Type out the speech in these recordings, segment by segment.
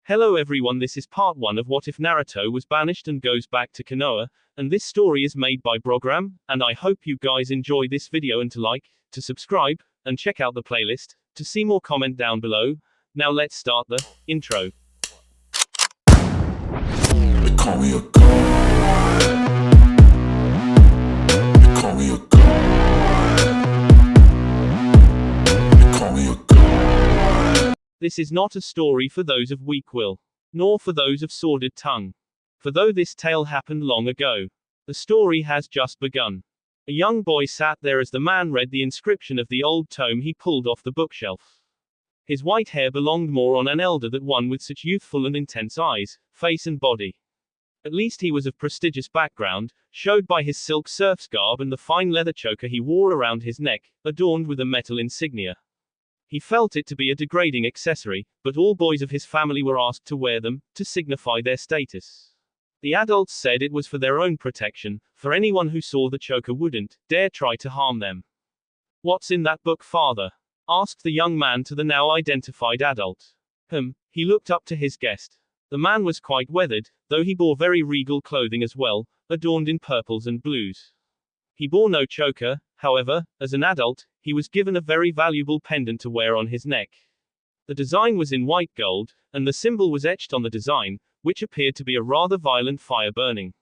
Hello everyone, this is part 1 of What If Naruto was banished and goes back to Konoha, and this story is made by Brogramn, and I hope you guys enjoy this video and to like, to subscribe, and check out the playlist, to see more comment down below. Now let's start the intro. They call me a god. They call me a god. They call me a god. This is not a story for those of weak will, nor for those of sordid tongue. For though this tale happened long ago, the story has just begun. A young boy sat there as the man read the inscription of the old tome he pulled off the bookshelf. His white hair belonged more on an elder than one with such youthful and intense eyes, face and body. At least he was of prestigious background, showed by his silk serf's garb and the fine leather choker he wore around his neck, adorned with a metal insignia. He felt it to be a degrading accessory, but all boys of his family were asked to wear them, to signify their status. The adults said it was for their own protection, for anyone who saw the choker wouldn't dare try to harm them. "What's in that book, father?" asked the young man to the now identified adult. He looked up to his guest. The man was quite weathered, though he bore very regal clothing as well, adorned in purples and blues. He bore no choker, however. As an adult, he was given a very valuable pendant to wear on his neck. The design was in white gold, and the symbol was etched on the design, which appeared to be a rather violent fire burning.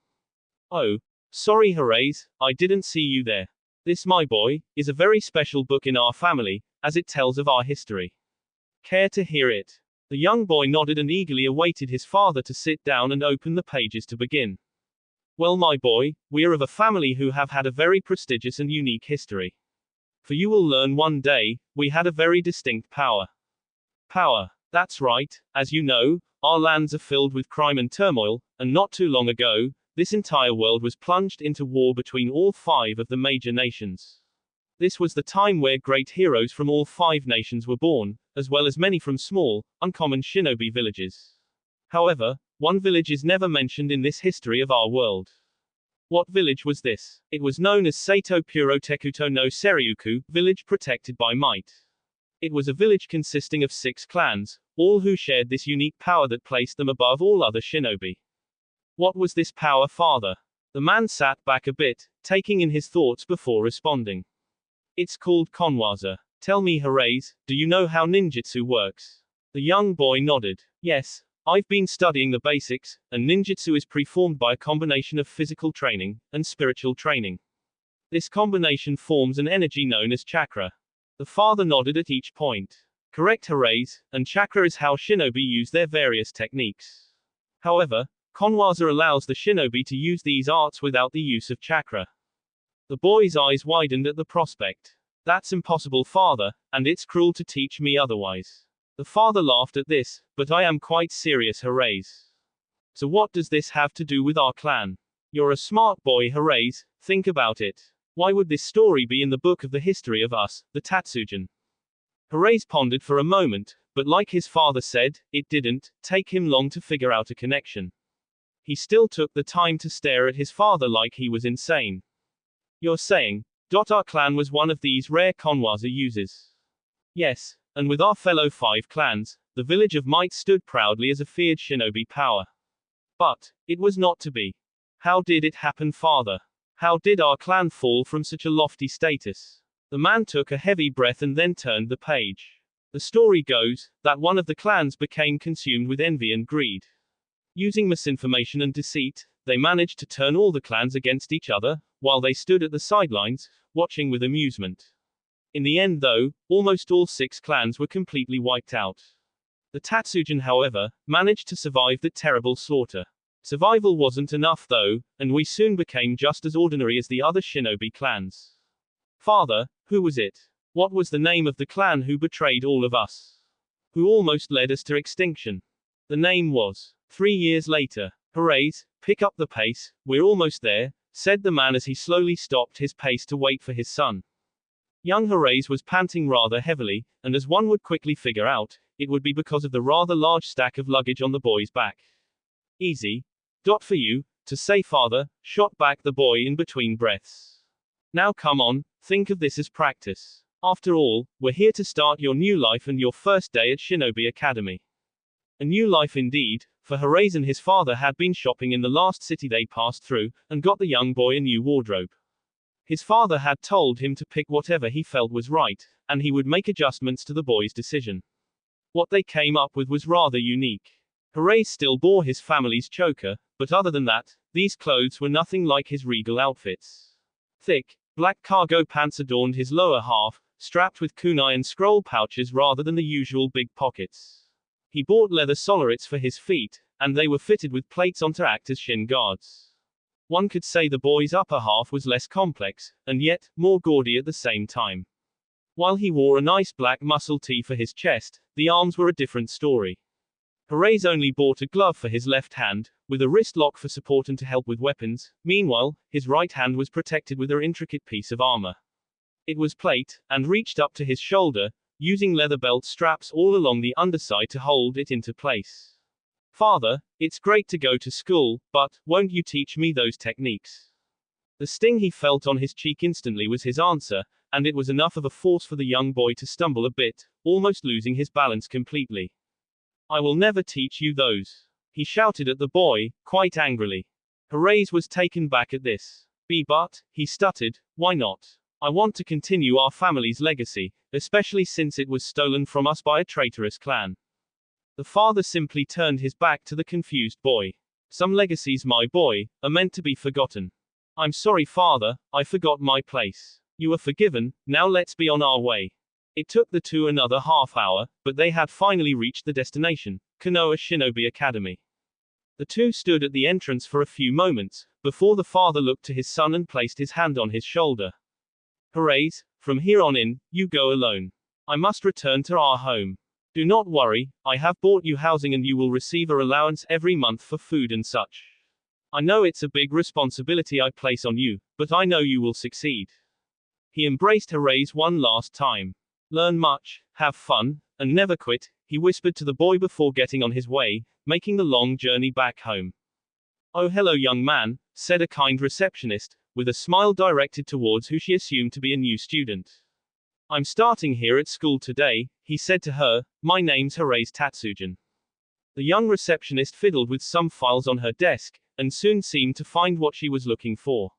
"Oh, sorry Herace, I didn't see you there. This, my boy, is a very special book in our family, as it tells of our history. Care to hear it?" The young boy nodded and eagerly awaited his father to sit down and open the pages to begin. "Well, my boy, we are of a family who have had a very prestigious and unique history. For you will learn one day, we had a very distinct power. Power. That's right. As you know, our lands are filled with crime and turmoil, and not too long ago, this entire world was plunged into war between all 5 of the major nations. This was the time where great heroes from all 5 nations were born, as well as many from small, uncommon shinobi villages. However, one village is never mentioned in this history of our world. What village was this? It was known as Seito Puro Tekuto no Seryuku, village protected by might. It was a village consisting of 6 clans, all who shared this unique power that placed them above all other shinobi. What was this power, father? The man sat back a bit, taking in his thoughts before responding. It's called Konwaza. Tell me, Herace, do you know how ninjutsu works? The young boy nodded. Yes, I've been studying the basics, and ninjutsu is performed by a combination of physical training and spiritual training. This combination forms an energy known as chakra. The father nodded at each point. Correct, Herace, and chakra is how shinobi use their various techniques. However, Konwaza allows the shinobi to use these arts without the use of chakra. The boy's eyes widened at the prospect. That's impossible, father, and it's cruel to teach me otherwise. The father laughed at this, but I am quite serious, Herace. So what does this have to do with our clan? You're a smart boy, Herace, think about it. Why would this story be in the book of the history of us, the Tatsujin? Herace pondered for a moment, but like his father said, it didn't take him long to figure out a connection. He still took the time to stare at his father like he was insane. You're saying, our clan was one of these rare Konwaza users? Yes. And with our fellow 5 clans, the village of Might stood proudly as a feared shinobi power. But it was not to be. How did it happen, father? How did our clan fall from such a lofty status? The man took a heavy breath and then turned the page. The story goes that one of the clans became consumed with envy and greed. Using misinformation and deceit, they managed to turn all the clans against each other, while they stood at the sidelines, watching with amusement. In the end though, almost all 6 clans were completely wiped out. The Tatsujin, however, managed to survive that terrible slaughter. Survival wasn't enough though, and we soon became just as ordinary as the other shinobi clans. Father, who was it? What was the name of the clan who betrayed all of us? Who almost led us to extinction? The name was 3 years later. Herace, pick up the pace, we're almost there, said the man as he slowly stopped his pace to wait for his son. Young Herace was panting rather heavily, and as one would quickly figure out, it would be because of the rather large stack of luggage on the boy's back. Easy. For you to say, father, shot back the boy in between breaths. Now come on, think of this as practice. After all, we're here to start your new life and your first day at Shinobi Academy. A new life indeed, for Horace and his father had been shopping in the last city they passed through, and got the young boy a new wardrobe. His father had told him to pick whatever he felt was right, and he would make adjustments to the boy's decision. What they came up with was rather unique. Horace still bore his family's choker, but other than that, these clothes were nothing like his regal outfits. Thick, black cargo pants adorned his lower half, strapped with kunai and scroll pouches rather than the usual big pockets. He bought leather solarates for his feet, and they were fitted with plates on to act as shin guards. One could say the boy's upper half was less complex, and yet, more gaudy at the same time. While he wore a nice black muscle tee for his chest, the arms were a different story. Horace only bought a glove for his left hand, with a wrist lock for support and to help with weapons. Meanwhile, his right hand was protected with an intricate piece of armor. It was plate, and reached up to his shoulder, using leather belt straps all along the underside to hold it into place. Father, it's great to go to school, but won't you teach me those techniques? The sting he felt on his cheek instantly was his answer, and it was enough of a force for the young boy to stumble a bit, almost losing his balance completely. I will never teach you those, he shouted at the boy, quite angrily. Horace was taken back at this. But, he stuttered, why not? I want to continue our family's legacy, especially since it was stolen from us by a traitorous clan. The father simply turned his back to the confused boy. Some legacies, my boy, are meant to be forgotten. I'm sorry, father, I forgot my place. You are forgiven, now let's be on our way. It took the two another half hour, but they had finally reached the destination, Konoha Shinobi Academy. The two stood at the entrance for a few moments, before the father looked to his son and placed his hand on his shoulder. Horace, from here on in, you go alone. I must return to our home. Do not worry, I have bought you housing and you will receive a allowance every month for food and such. I know it's a big responsibility I place on you, but I know you will succeed. He embraced Horace one last time. Learn much, have fun, and never quit, he whispered to the boy before getting on his way, making the long journey back home. Oh, hello, young man, said a kind receptionist, with a smile directed towards who she assumed to be a new student. I'm starting here at school today, he said to her. My name's Horace Tatsujin. The young receptionist fiddled with some files on her desk, and soon seemed to find what she was looking for.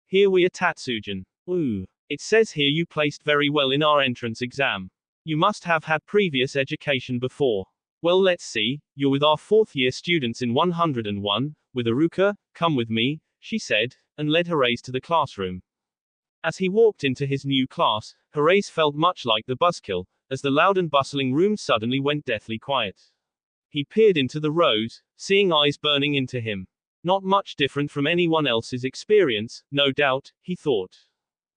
Here we are, Tatsujin. Ooh. It says here you placed very well in our entrance exam. You must have had previous education before. Well, let's see, you're with our fourth-year students in 101, with Aruka. Come with me, she said, and led Horace to the classroom. As he walked into his new class, Horace felt much like the buzzkill, as the loud and bustling room suddenly went deathly quiet. He peered into the rows, seeing eyes burning into him. Not much different from anyone else's experience, no doubt, he thought.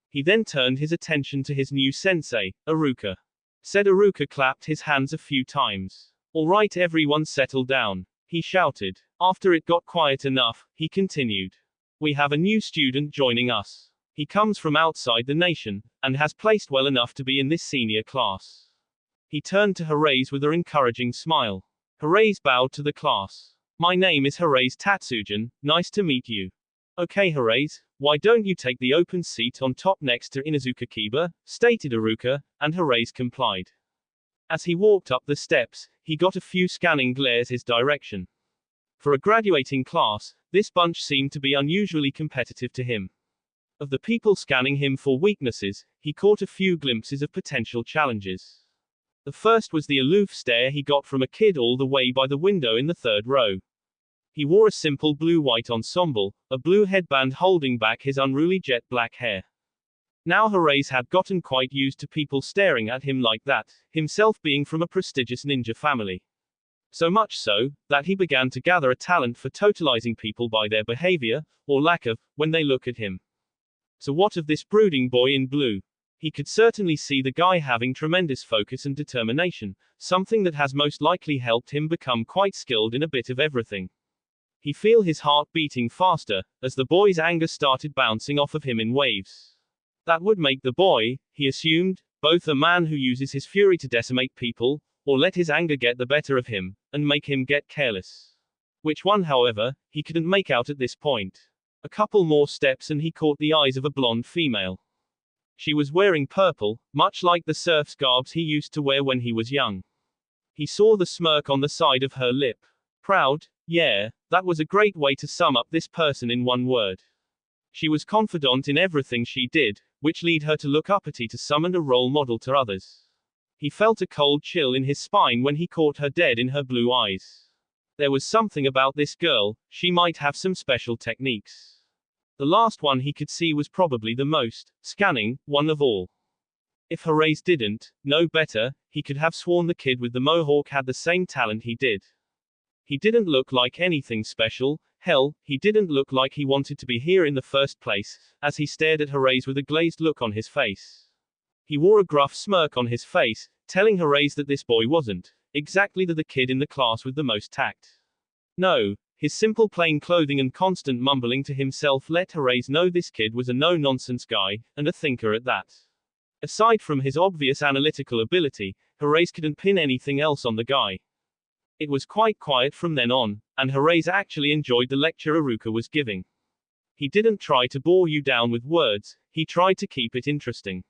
He then turned his attention to his new sensei, Aruka. Said Aruka clapped his hands a few times. All right, everyone settle down, he shouted. After it got quiet enough, he continued. We have a new student joining us. He comes from outside the nation, and has placed well enough to be in this senior class. He turned to Horace with an encouraging smile. Horace bowed to the class. My name is Horace Tatsujin, nice to meet you. Okay, Horace, why don't you take the open seat on top next to Inuzuka Kiba, stated Aruka, and Horace complied. As he walked up the steps, he got a few scanning glares his direction. For a graduating class, this bunch seemed to be unusually competitive to him. Of the people scanning him for weaknesses, he caught a few glimpses of potential challenges. The first was the aloof stare he got from a kid all the way by the window in the third row. He wore a simple blue-white ensemble, a blue headband holding back his unruly jet black hair. Now Horace had gotten quite used to people staring at him like that, himself being from a prestigious ninja family. So much so, that he began to gather a talent for totalizing people by their behavior, or lack of, when they look at him. So what of this brooding boy in blue? He could certainly see the guy having tremendous focus and determination, something that has most likely helped him become quite skilled in a bit of everything. He felt his heart beating faster, as the boy's anger started bouncing off of him in waves. That would make the boy, he assumed, both a man who uses his fury to decimate people, or let his anger get the better of him, and make him get careless. Which one, however, he couldn't make out at this point. A couple more steps and he caught the eyes of a blonde female. She was wearing purple, much like the serf's garbs he used to wear when he was young. He saw the smirk on the side of her lip. Proud? Yeah, that was a great way to sum up this person in one word. She was confident in everything she did, which led her to look uppity to some and a role model to others. He felt a cold chill in his spine when he caught her dead in her blue eyes. There was something about this girl, she might have some special techniques. The last one he could see was probably the most scanning one of all. If Herase didn't know better, he could have sworn the kid with the mohawk had the same talent he did. He didn't look like anything special, hell, he didn't look like he wanted to be here in the first place, as he stared at Herase with a glazed look on his face. He wore a gruff smirk on his face, telling Herase that this boy wasn't exactly the kid in the class with the most tact. No, his simple plain clothing and constant mumbling to himself let Herase know this kid was a no-nonsense guy, and a thinker at that. Aside from his obvious analytical ability, Herase couldn't pin anything else on the guy. It was quite quiet from then on, and Herase actually enjoyed the lecture Iruka was giving. He didn't try to bore you down with words, he tried to keep it interesting.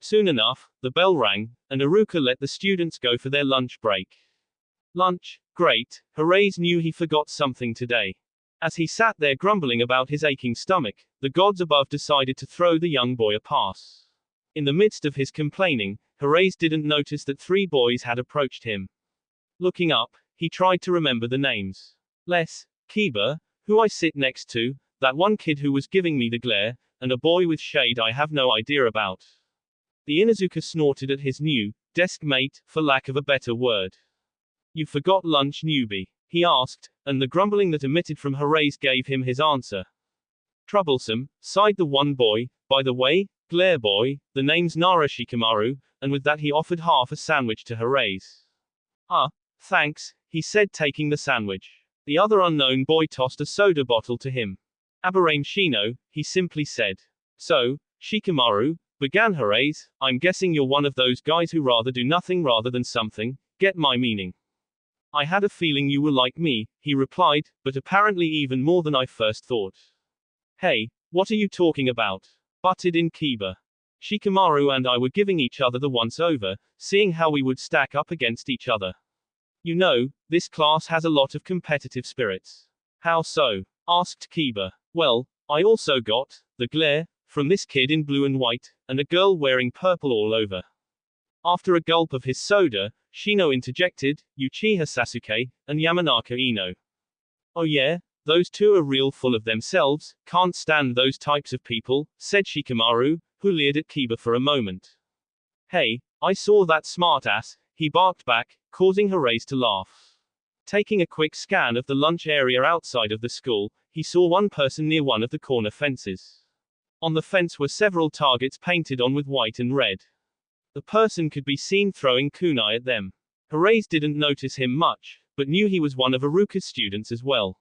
Soon enough, the bell rang, and Iruka let the students go for their lunch break. Lunch? Great, Herase knew he forgot something today. As he sat there grumbling about his aching stomach, the gods above decided to throw the young boy a pass. In the midst of his complaining, Herase didn't notice that 3 boys had approached him. Looking up, he tried to remember the names. Les, Kiba, who I sit next to, that one kid who was giving me the glare, and a boy with shade I have no idea about. The Inuzuka snorted at his new desk mate, for lack of a better word. You forgot lunch, newbie, he asked, and the grumbling that emitted from Herase gave him his answer. Troublesome, sighed the one boy, by the way, Glare boy, the name's Nara Shikamaru, and with that he offered half a sandwich to Herase. Thanks, he said taking the sandwich. The other unknown boy tossed a soda bottle to him. Aberame Shino, he simply said. So, Shikamaru, began Herase, I'm guessing you're one of those guys who rather do nothing rather than something, get my meaning. I had a feeling you were like me, he replied, but apparently even more than I first thought. Hey, what are you talking about? Butted in Kiba. Shikamaru and I were giving each other the once over, seeing how we would stack up against each other. You know, this class has a lot of competitive spirits. How so? Asked Kiba. Well, I also got the glare from this kid in blue and white, and a girl wearing purple all over. After a gulp of his soda, Shino interjected, Uchiha Sasuke, and Yamanaka Ino. Oh yeah? Those 2 are real full of themselves, can't stand those types of people, said Shikamaru, who leered at Kiba for a moment. Hey, I saw that smartass, he barked back, causing Herase to laugh. Taking a quick scan of the lunch area outside of the school, he saw one person near one of the corner fences. On the fence were several targets painted on with white and red. The person could be seen throwing kunai at them. Herase didn't notice him much, but knew he was one of Iruka's students as well.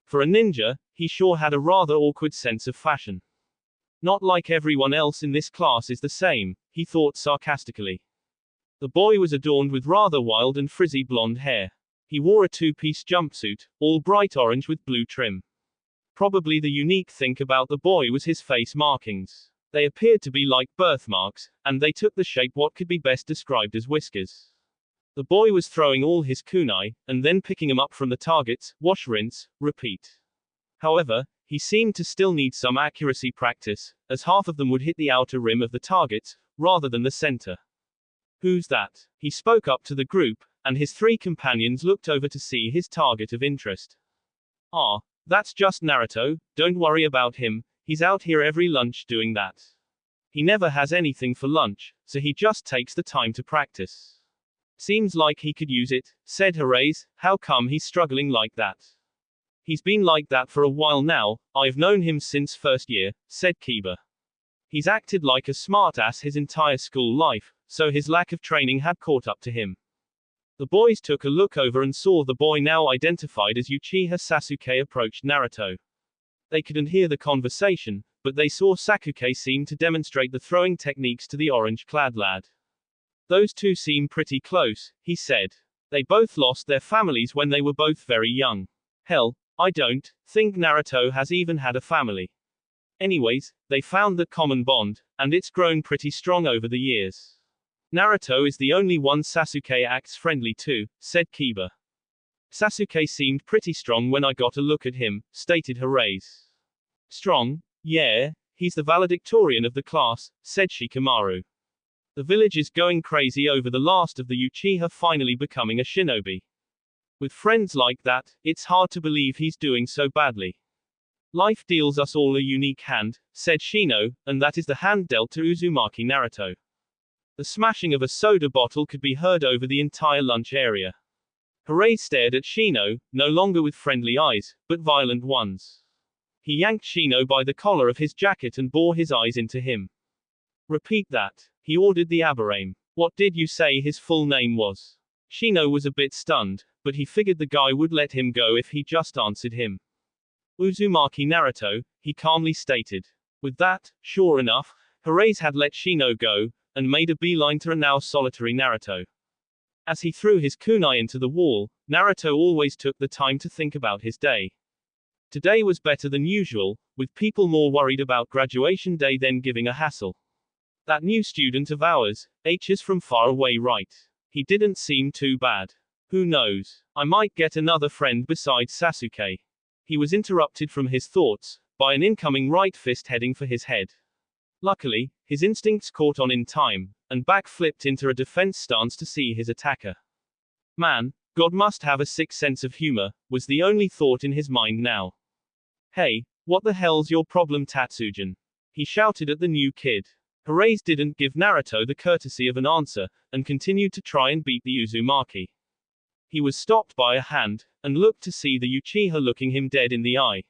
For a ninja, he sure had a rather awkward sense of fashion. Not like everyone else in this class is the same, he thought sarcastically. The boy was adorned with rather wild and frizzy blonde hair. He wore a 2-piece jumpsuit, all bright orange with blue trim. Probably the unique thing about the boy was his face markings. They appeared to be like birthmarks, and they took the shape what could be best described as whiskers. The boy was throwing all his kunai, and then picking them up from the targets, wash, rinse, repeat. However, he seemed to still need some accuracy practice, as half of them would hit the outer rim of the targets, rather than the center. Who's that? He spoke up to the group, and his 3 companions looked over to see his target of interest. That's just Naruto, don't worry about him, he's out here every lunch doing that. He never has anything for lunch, so he just takes the time to practice. Seems like he could use it, said Herase, how come he's struggling like that? He's been like that for a while now, I've known him since first year, said Kiba. He's acted like a smartass his entire school life, so his lack of training had caught up to him. The boys took a look over and saw the boy now identified as Uchiha Sasuke approached Naruto. They couldn't hear the conversation, but they saw Sasuke seem to demonstrate the throwing techniques to the orange-clad lad. Those 2 seem pretty close, he said. They both lost their families when they were both very young. Hell, I don't think Naruto has even had a family. Anyways, they found that common bond, and it's grown pretty strong over the years. Naruto is the only one Sasuke acts friendly to, said Kiba. Sasuke seemed pretty strong when I got a look at him, stated Hirase. Strong? Yeah, he's the valedictorian of the class, said Shikamaru. The village is going crazy over the last of the Uchiha finally becoming a shinobi. With friends like that, it's hard to believe he's doing so badly. Life deals us all a unique hand, said Shino, and that is the hand dealt to Uzumaki Naruto. The smashing of a soda bottle could be heard over the entire lunch area. Hirase stared at Shino, no longer with friendly eyes, but violent ones. He yanked Shino by the collar of his jacket and bore his eyes into him. Repeat that, he ordered the Aberrame. What did you say his full name was? Shino was a bit stunned, but he figured the guy would let him go if he just answered him. Uzumaki Naruto, he calmly stated. With that, sure enough, Hirase had let Shino go, and made a beeline to a now solitary Naruto. As he threw his kunai into the wall, Naruto always took the time to think about his day. Today was better than usual, with people more worried about graduation day than giving a hassle. That new student of ours, H is from far away, right? He didn't seem too bad. Who knows? I might get another friend besides Sasuke. He was interrupted from his thoughts by an incoming right fist heading for his head. Luckily, his instincts caught on in time, and back flipped into a defense stance to see his attacker. Man, God must have a sick sense of humor, was the only thought in his mind now. Hey, what the hell's your problem, Tatsujin? He shouted at the new kid. Hirase didn't give Naruto the courtesy of an answer, and continued to try and beat the Uzumaki. He was stopped by a hand, and looked to see the Uchiha looking him dead in the eye.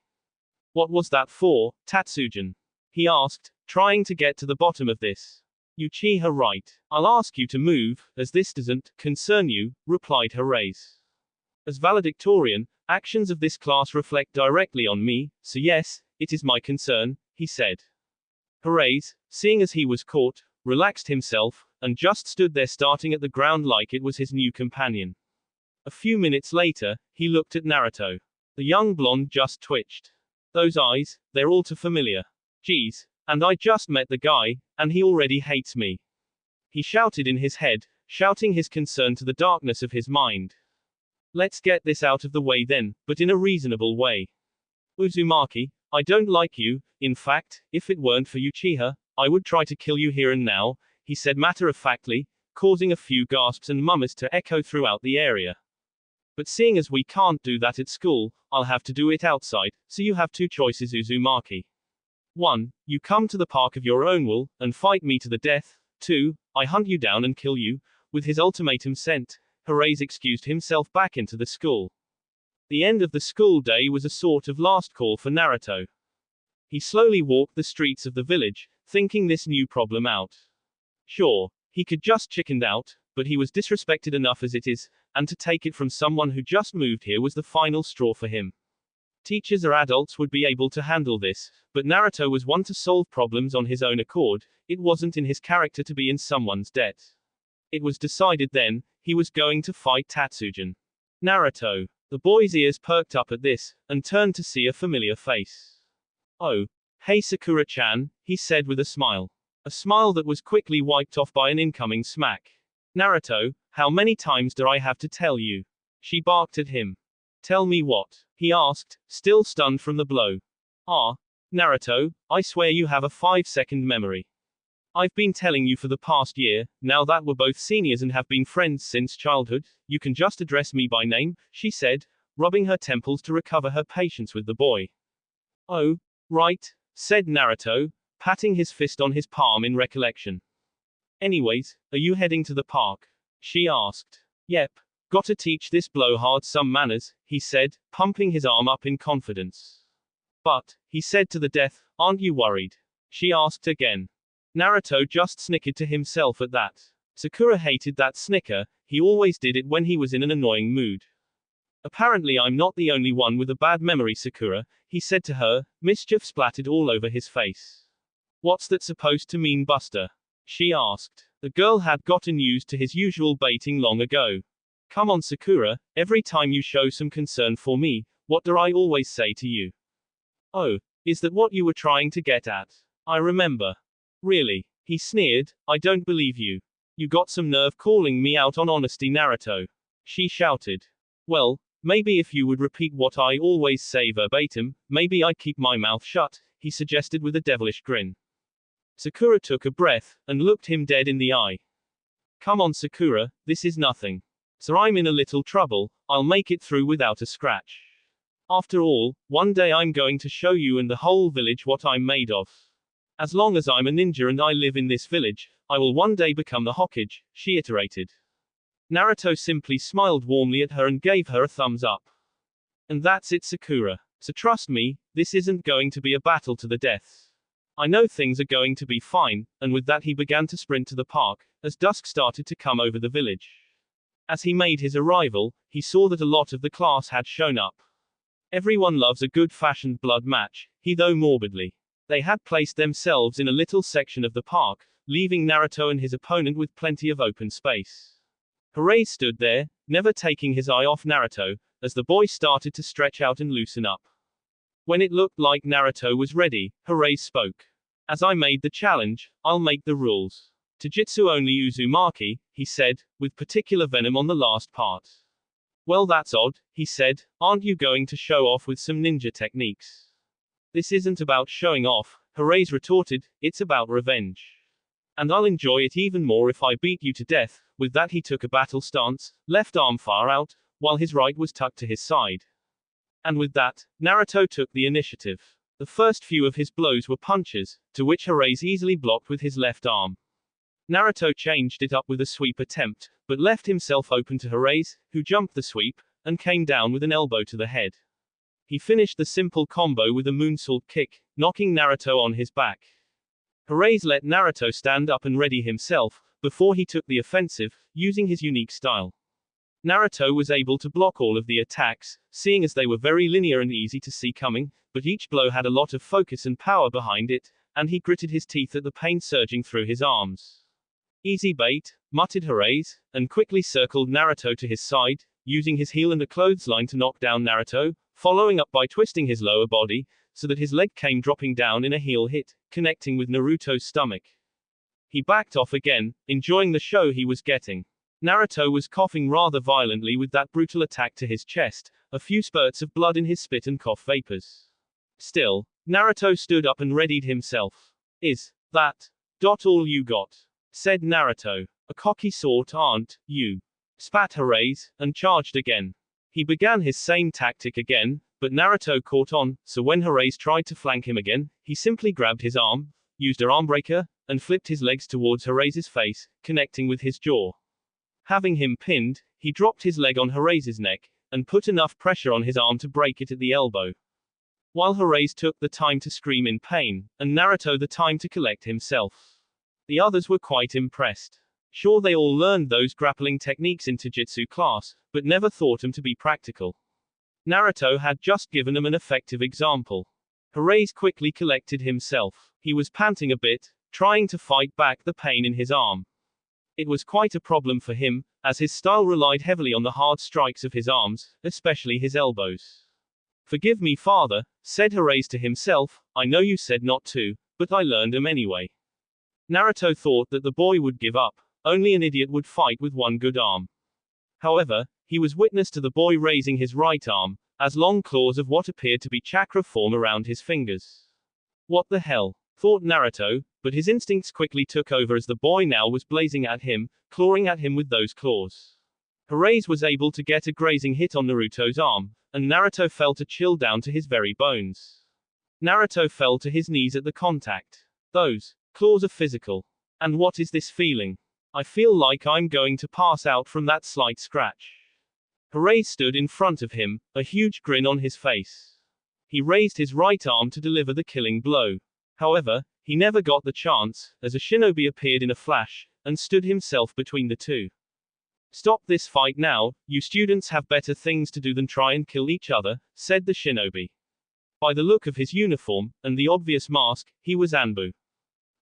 What was that for, Tatsujin? He asked, trying to get to the bottom of this. Uchiha right. I'll ask you to move, as this doesn't concern you, replied Hirase. As valedictorian, actions of this class reflect directly on me, so yes, it is my concern, he said. Hirase, seeing as he was caught, relaxed himself, and just stood there staring at the ground like it was his new companion. A few minutes later, he looked at Naruto. The young blonde just twitched. Those eyes, they're all too familiar. Geez, and I just met the guy, and he already hates me. He shouted in his head, shouting his concern to the darkness of his mind. Let's get this out of the way then, but in a reasonable way. Uzumaki, I don't like you. In fact, if it weren't for Uchiha, I would try to kill you here and now, he said matter-of-factly, causing a few gasps and murmurs to echo throughout the area. But seeing as we can't do that at school, I'll have to do it outside, so you have two choices, Uzumaki. 1. You come to the park of your own will, and fight me to the death. 2. I hunt you down and kill you. With his ultimatum sent, Hirase excused himself back into the school. The end of the school day was a sort of last call for Naruto. He slowly walked the streets of the village, thinking this new problem out. Sure, he could just chickened out, but he was disrespected enough as it is, and to take it from someone who just moved here was the final straw for him. Teachers or adults would be able to handle this, but Naruto was one to solve problems on his own accord. It wasn't in his character to be in someone's debt. It was decided then, he was going to fight Tatsujin. Naruto. The boy's ears perked up at this, and turned to see a familiar face. Oh. Hey Sakura-chan, he said with a smile. A smile that was quickly wiped off by an incoming smack. Naruto, how many times do I have to tell you? She barked at him. Tell me what? He asked, still stunned from the blow. Naruto, I swear you have a 5-second memory. I've been telling you for the past year, now that we're both seniors and have been friends since childhood, you can just address me by name, she said, rubbing her temples to recover her patience with the boy. Oh, right, said Naruto, patting his fist on his palm in recollection. Anyways, are you heading to the park? She asked. Yep. Gotta teach this blowhard some manners, he said, pumping his arm up in confidence. But, he said to the death, aren't you worried? She asked again. Naruto just snickered to himself at that. Sakura hated that snicker, he always did it when he was in an annoying mood. Apparently I'm not the only one with a bad memory, Sakura, he said to her, mischief splattered all over his face. What's that supposed to mean, Buster? She asked. The girl had gotten used to his usual baiting long ago. Come on, Sakura, every time you show some concern for me, what do I always say to you? Oh, is that what you were trying to get at? I remember. Really? He sneered, I don't believe you. You got some nerve calling me out on honesty, Naruto. She shouted. Well, maybe if you would repeat what I always say verbatim, maybe I'd keep my mouth shut, he suggested with a devilish grin. Sakura took a breath, and looked him dead in the eye. Come on Sakura, this is nothing. So I'm in a little trouble, I'll make it through without a scratch. After all, one day I'm going to show you and the whole village what I'm made of. As long as I'm a ninja and I live in this village, I will one day become the Hokage, she iterated. Naruto simply smiled warmly at her and gave her a thumbs up. And that's it Sakura. So trust me, this isn't going to be a battle to the death. I know things are going to be fine, and with that he began to sprint to the park, as dusk started to come over the village. As he made his arrival, he saw that a lot of the class had shown up. Everyone loves a good-fashioned blood match, he thought morbidly. They had placed themselves in a little section of the park, leaving Naruto and his opponent with plenty of open space. Hooray stood there, never taking his eye off Naruto, as the boy started to stretch out and loosen up. When it looked like Naruto was ready, Hooray spoke. As I made the challenge, I'll make the rules. Taijutsu only Uzumaki, he said, with particular venom on the last part. Well that's odd, he said, aren't you going to show off with some ninja techniques? This isn't about showing off, Hooray's retorted, it's about revenge. And I'll enjoy it even more if I beat you to death. With that he took a battle stance, left arm far out, while his right was tucked to his side. And with that, Naruto took the initiative. The first few of his blows were punches, to which Hooray's easily blocked with his left arm. Naruto changed it up with a sweep attempt, but left himself open to Hooray's, who jumped the sweep, and came down with an elbow to the head. He finished the simple combo with a moonsault kick, knocking Naruto on his back. Hooray's let Naruto stand up and ready himself, before he took the offensive, using his unique style. Naruto was able to block all of the attacks, seeing as they were very linear and easy to see coming, but each blow had a lot of focus and power behind it, and he gritted his teeth at the pain surging through his arms. Easy bait, muttered Hooray's, and quickly circled Naruto to his side, using his heel and a clothesline to knock down Naruto, following up by twisting his lower body, so that his leg came dropping down in a heel hit, connecting with Naruto's stomach. He backed off again, enjoying the show he was getting. Naruto was coughing rather violently with that brutal attack to his chest, a few spurts of blood in his spit and cough vapors. Still, Naruto stood up and readied himself. Is that all you got? Said Naruto. A cocky sort, aren't you? Spat Hooray's, and charged again. He began his same tactic again, but Naruto caught on, so when Hooray's tried to flank him again, he simply grabbed his arm, used a arm breaker, and flipped his legs towards Hooray's face, connecting with his jaw. Having him pinned, he dropped his leg on Hooray's neck, and put enough pressure on his arm to break it at the elbow. While Hooray's took the time to scream in pain, and Naruto the time to collect himself. The others were quite impressed. Sure, they all learned those grappling techniques in Taijutsu class, but never thought them to be practical. Naruto had just given them an effective example. Hooray's quickly collected himself. He was panting a bit, trying to fight back the pain in his arm. It was quite a problem for him, as his style relied heavily on the hard strikes of his arms, especially his elbows. Forgive me, father, said Hooray's to himself, I know you said not to, but I learned 'em anyway. Naruto thought that the boy would give up, only an idiot would fight with one good arm. However, he was witness to the boy raising his right arm, as long claws of what appeared to be chakra form around his fingers. What the hell? Thought Naruto, but his instincts quickly took over as the boy now was blazing at him, clawing at him with those claws. Hooray's was able to get a grazing hit on Naruto's arm, and Naruto felt a chill down to his very bones. Naruto fell to his knees at the contact. Those claws are physical. And what is this feeling? I feel like I'm going to pass out from that slight scratch. Hooray stood in front of him, a huge grin on his face. He raised his right arm to deliver the killing blow. However, he never got the chance, as a shinobi appeared in a flash, and stood himself between the two. Stop this fight now, you students have better things to do than try and kill each other, said the shinobi. By the look of his uniform, and the obvious mask, he was Anbu.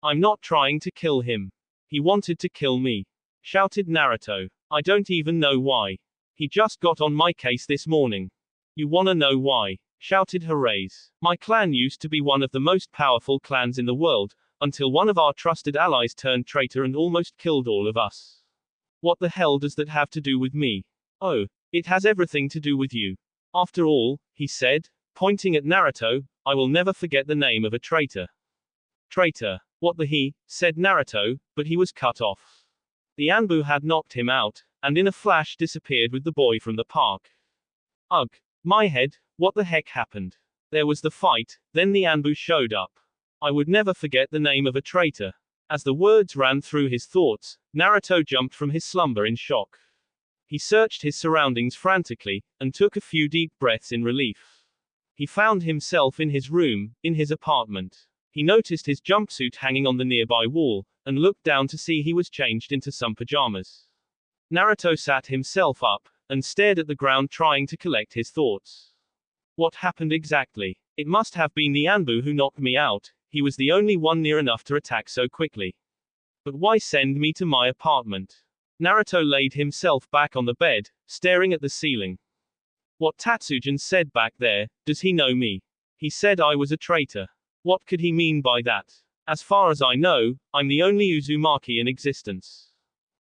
I'm not trying to kill him. He wanted to kill me, shouted Naruto. I don't even know why. He just got on my case this morning. You wanna know why? Shouted Hooray's. My clan used to be one of the most powerful clans in the world, until one of our trusted allies turned traitor and almost killed all of us. What the hell does that have to do with me? Oh, it has everything to do with you. After all, he said, pointing at Naruto, I will never forget the name of a traitor. Traitor. What the he, said Naruto, but he was cut off. The Anbu had knocked him out, and in a flash disappeared with the boy from the park. Ugh. My head, what the heck happened? There was the fight, then the Anbu showed up. I would never forget the name of a traitor. As the words ran through his thoughts, Naruto jumped from his slumber in shock. He searched his surroundings frantically, and took a few deep breaths in relief. He found himself in his room, in his apartment. He noticed his jumpsuit hanging on the nearby wall, and looked down to see he was changed into some pajamas. Naruto sat himself up, and stared at the ground trying to collect his thoughts. What happened exactly? It must have been the Anbu who knocked me out, he was the only one near enough to attack so quickly. But why send me to my apartment? Naruto laid himself back on the bed, staring at the ceiling. What Tatsujin said back there, does he know me? He said I was a traitor. What could he mean by that? As far as I know, I'm the only Uzumaki in existence.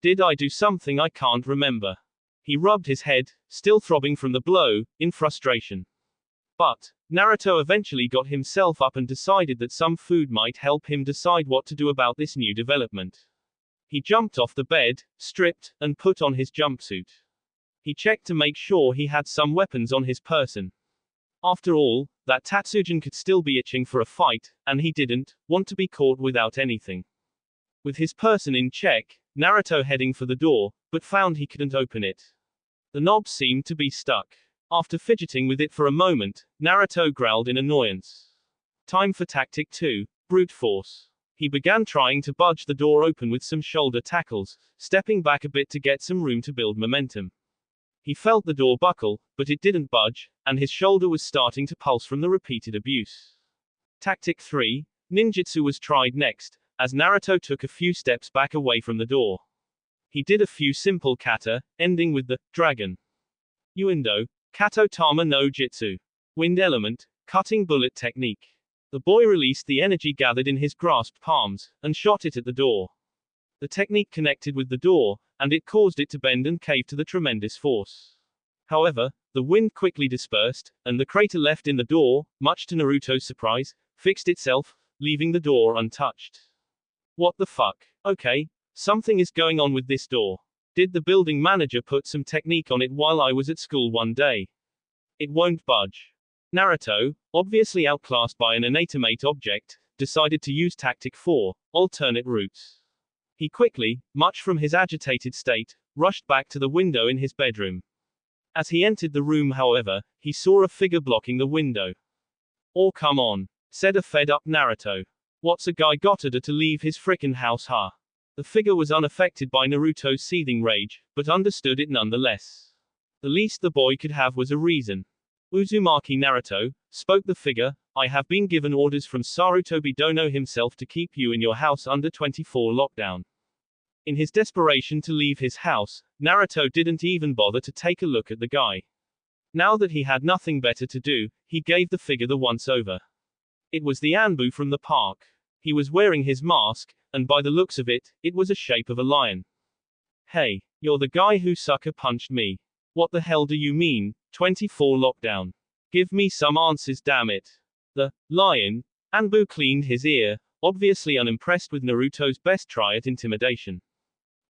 Did I do something I can't remember? He rubbed his head, still throbbing from the blow, in frustration. But, Naruto eventually got himself up and decided that some food might help him decide what to do about this new development. He jumped off the bed, stripped, and put on his jumpsuit. He checked to make sure he had some weapons on his person. After all, that Tatsujin could still be itching for a fight, and he didn't want to be caught without anything. With his person in check, Naruto heading for the door, but found he couldn't open it. The knob seemed to be stuck. After fidgeting with it for a moment, Naruto growled in annoyance. Time for Tactic 2, Brute Force. He began trying to budge the door open with some shoulder tackles, stepping back a bit to get some room to build momentum. He felt the door buckle, but it didn't budge, and his shoulder was starting to pulse from the repeated abuse. Tactic 3, Ninjutsu was tried next, as Naruto took a few steps back away from the door. He did a few simple kata, ending with the dragon. Uendo, Kato Tama no Jitsu. Wind element, cutting bullet technique. The boy released the energy gathered in his grasped palms, and shot it at the door. The technique connected with the door, and it caused it to bend and cave to the tremendous force. However, the wind quickly dispersed, and the crater left in the door, much to Naruto's surprise, fixed itself, leaving the door untouched. What the fuck? Okay, something is going on with this door. Did the building manager put some technique on it while I was at school one day? It won't budge. Naruto, obviously outclassed by an inanimate object, decided to use Tactic 4, alternate routes. He quickly, much from his agitated state, rushed back to the window in his bedroom. As he entered the room, however, he saw a figure blocking the window. Oh come on, said a fed-up Naruto. What's a guy gotta do to leave his frickin' house, huh? The figure was unaffected by Naruto's seething rage, but understood it nonetheless. The least the boy could have was a reason. Uzumaki Naruto, spoke the figure, I have been given orders from Sarutobi Dono himself to keep you in your house under 24 lockdown. In his desperation to leave his house, Naruto didn't even bother to take a look at the guy. Now that he had nothing better to do, he gave the figure the once-over. It was the Anbu from the park. He was wearing his mask, and by the looks of it, it was a shape of a lion. Hey, you're the guy who sucker punched me. What the hell do you mean, 24 lockdown? Give me some answers, damn it. The lion, Anbu cleaned his ear, obviously unimpressed with Naruto's best try at intimidation.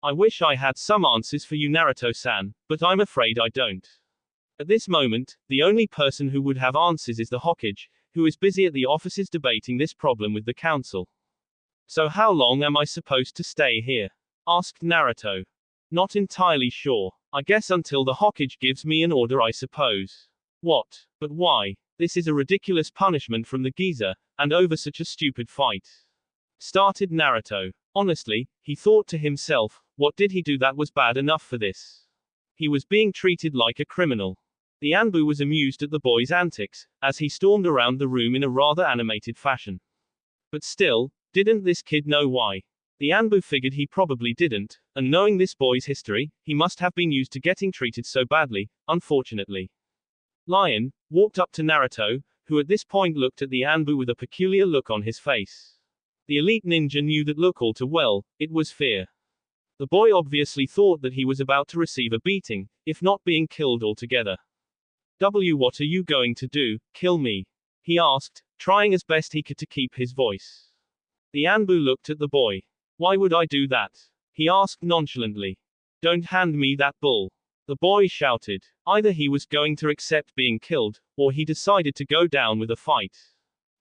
I wish I had some answers for you, Naruto-san, but I'm afraid I don't. At this moment, the only person who would have answers is the Hokage, who is busy at the offices debating this problem with the council. So how long am I supposed to stay here? Asked Naruto. Not entirely sure. I guess until the Hokage gives me an order, I suppose. What? But why? This is a ridiculous punishment from the geezer, and over such a stupid fight. Started Naruto. Honestly, he thought to himself, what did he do that was bad enough for this? He was being treated like a criminal. The Anbu was amused at the boy's antics, as he stormed around the room in a rather animated fashion. But still, didn't this kid know why? The Anbu figured he probably didn't, and knowing this boy's history, he must have been used to getting treated so badly, unfortunately. Lion walked up to Naruto, who at this point looked at the Anbu with a peculiar look on his face. The elite ninja knew that look all too well, it was fear. The boy obviously thought that he was about to receive a beating, if not being killed altogether. What are you going to do, kill me? He asked, trying as best he could to keep his voice. The Anbu looked at the boy. Why would I do that? He asked nonchalantly. Don't hand me that bull. The boy shouted. Either he was going to accept being killed, or he decided to go down with a fight.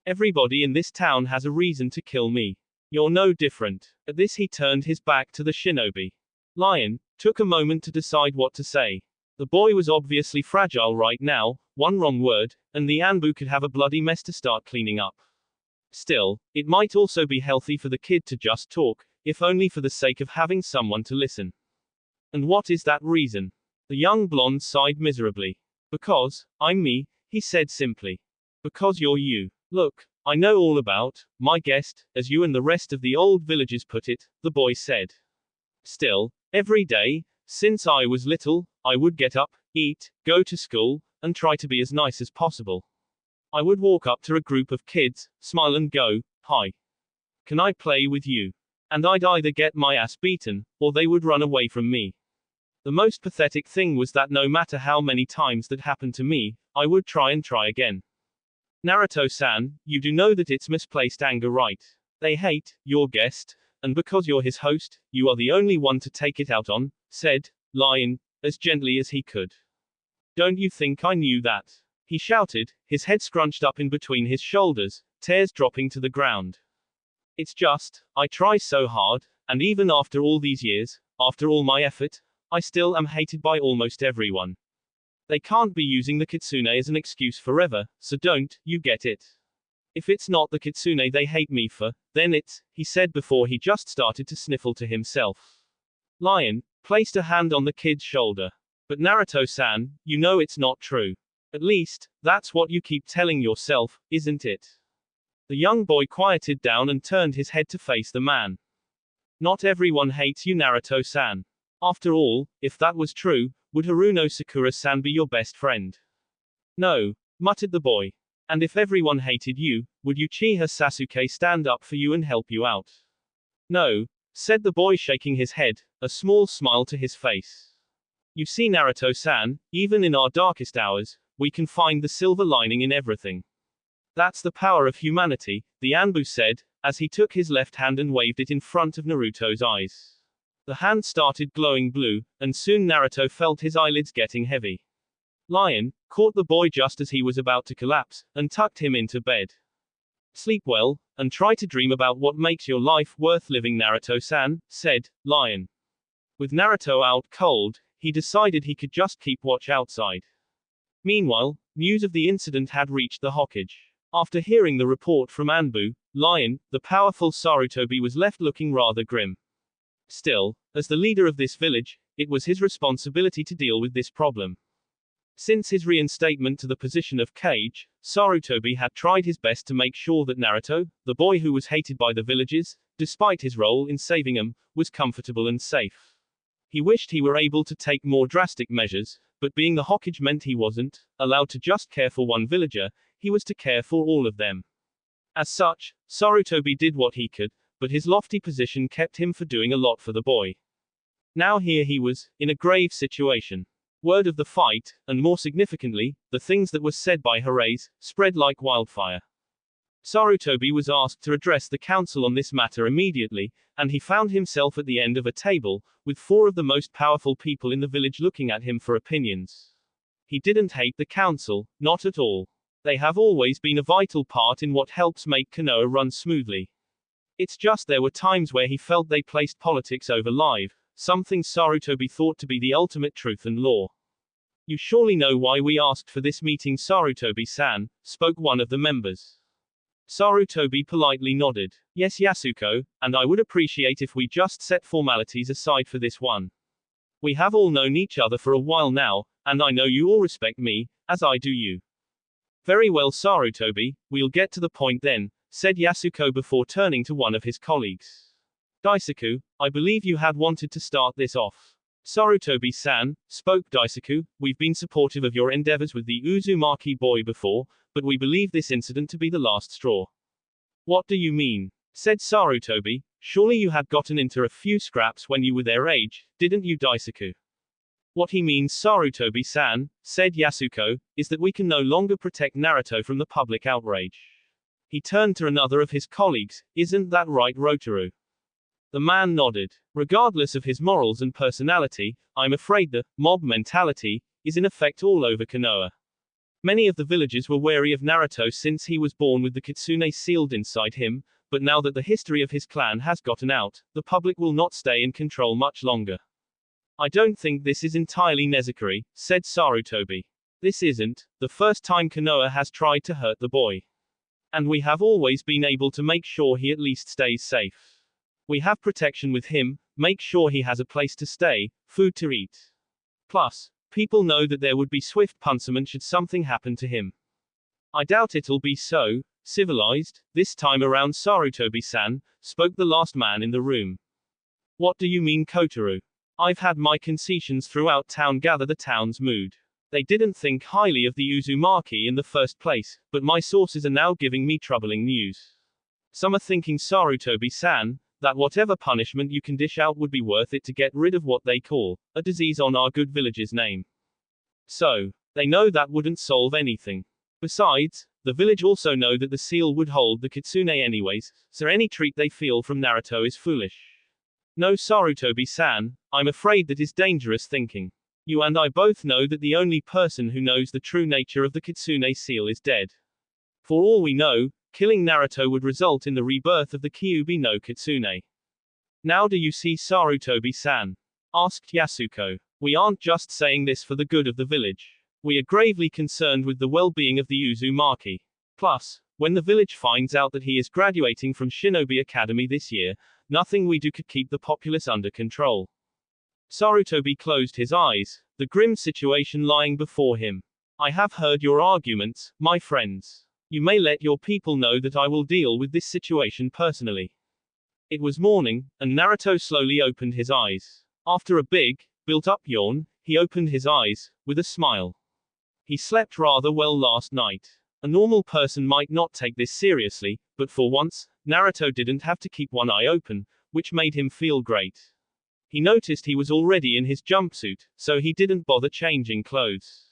Everybody in this town has a reason to kill me. You're no different. At this he turned his back to the shinobi. Lion took a moment to decide what to say. The boy was obviously fragile right now, one wrong word, and the Anbu could have a bloody mess to start cleaning up. Still, it might also be healthy for the kid to just talk, if only for the sake of having someone to listen. And what is that reason? The young blonde sighed miserably. Because, I'm me, he said simply. Because you're you. Look, I know all about my guest, as you and the rest of the old villagers put it, the boy said. Still, every day, since I was little, I would get up, eat, go to school, and try to be as nice as possible. I would walk up to a group of kids, smile and go, hi. Can I play with you? And I'd either get my ass beaten, or they would run away from me. The most pathetic thing was that no matter how many times that happened to me, I would try and try again. Naruto-san, you do know that it's misplaced anger, right? They hate your guest, and because you're his host, you are the only one to take it out on, said Lion, as gently as he could. Don't you think I knew that? He shouted, his head scrunched up in between his shoulders, tears dropping to the ground. It's just, I try so hard, and even after all these years, after all my effort, I still am hated by almost everyone. They can't be using the kitsune as an excuse forever, so don't you get it? If it's not the kitsune they hate me for, then it's, he said before he just started to sniffle to himself. Lion placed a hand on the kid's shoulder. But Naruto-san, you know it's not true. At least, that's what you keep telling yourself, isn't it? The young boy quieted down and turned his head to face the man. Not everyone hates you, Naruto-san. After all, if that was true, would Haruno Sakura-san be your best friend? No, muttered the boy. And if everyone hated you, would Uchiha Sasuke stand up for you and help you out? No, said the boy shaking his head, a small smile to his face. You see, Naruto-san, even in our darkest hours, we can find the silver lining in everything. That's the power of humanity, the Anbu said, as he took his left hand and waved it in front of Naruto's eyes. The hand started glowing blue, and soon Naruto felt his eyelids getting heavy. Lion caught the boy just as he was about to collapse, and tucked him into bed. Sleep well, and try to dream about what makes your life worth living, Naruto-san, said Lion. With Naruto out cold, he decided he could just keep watch outside. Meanwhile, news of the incident had reached the Hokage. After hearing the report from Anbu, Lion, the powerful Sarutobi was left looking rather grim. Still, as the leader of this village, it was his responsibility to deal with this problem. Since his reinstatement to the position of Kage, Sarutobi had tried his best to make sure that Naruto, the boy who was hated by the villagers, despite his role in saving them, was comfortable and safe. He wished he were able to take more drastic measures, but being the Hokage meant he wasn't allowed to just care for one villager, he was to care for all of them. As such, Sarutobi did what he could, but his lofty position kept him from doing a lot for the boy. Now here he was, in a grave situation. Word of the fight, and more significantly, the things that were said by Hiraise, spread like wildfire. Sarutobi was asked to address the council on this matter immediately, and he found himself at the end of a table, with 4 of the most powerful people in the village looking at him for opinions. He didn't hate the council, not at all. They have always been a vital part in what helps make Konoha run smoothly. It's just there were times where he felt they placed politics over life, something Sarutobi thought to be the ultimate truth and law. You surely know why we asked for this meeting, Sarutobi-san, spoke one of the members. Sarutobi politely nodded. Yes, Yasuko, and I would appreciate if we just set formalities aside for this one. We have all known each other for a while now, and I know you all respect me, as I do you. Very well, Sarutobi, we'll get to the point then, said Yasuko before turning to one of his colleagues. Daisaku, I believe you had wanted to start this off. Sarutobi-san, spoke Daisaku, we've been supportive of your endeavors with the Uzumaki boy before, but we believe this incident to be the last straw. What do you mean? said Sarutobi. Surely you had gotten into a few scraps when you were their age, didn't you, Daisaku? What he means, Sarutobi-san, said Yasuko, is that we can no longer protect Naruto from the public outrage. He turned to another of his colleagues. Isn't that right, Rotaru? The man nodded. Regardless of his morals and personality, I'm afraid the mob mentality is in effect all over Konoha. Many of the villagers were wary of Naruto since he was born with the kitsune sealed inside him, but now that the history of his clan has gotten out, the public will not stay in control much longer. I don't think this is entirely necessary, said Sarutobi. This isn't the first time Konoha has tried to hurt the boy. And we have always been able to make sure he at least stays safe. We have protection with him, make sure he has a place to stay, food to eat. Plus, people know that there would be swift punishment should something happen to him. I doubt it'll be so civilized, this time around, Sarutobi-san, spoke the last man in the room. What do you mean, Kotaru? I've had my concessions throughout town gather the town's mood. They didn't think highly of the Uzumaki in the first place, but my sources are now giving me troubling news. Some are thinking, Sarutobi-san, that whatever punishment you can dish out would be worth it to get rid of what they call a disease on our good village's name. So, they know that wouldn't solve anything. Besides, the village also know that the seal would hold the kitsune anyways, so any treat they feel from Naruto is foolish. No, Sarutobi-san, I'm afraid that is dangerous thinking. You and I both know that the only person who knows the true nature of the kitsune seal is dead. For all we know, killing Naruto would result in the rebirth of the Kyuubi no Kitsune. Now do you see, Sarutobi-san? Asked Yasuko. We aren't just saying this for the good of the village. We are gravely concerned with the well-being of the Uzumaki. Plus, when the village finds out that he is graduating from Shinobi Academy this year, nothing we do could keep the populace under control. Sarutobi closed his eyes, the grim situation lying before him. I have heard your arguments, my friends. You may let your people know that I will deal with this situation personally. It was morning, and Naruto slowly opened his eyes. After a big, built-up yawn, he opened his eyes, with a smile. He slept rather well last night. A normal person might not take this seriously, but for once, Naruto didn't have to keep one eye open, which made him feel great. He noticed he was already in his jumpsuit, so he didn't bother changing clothes.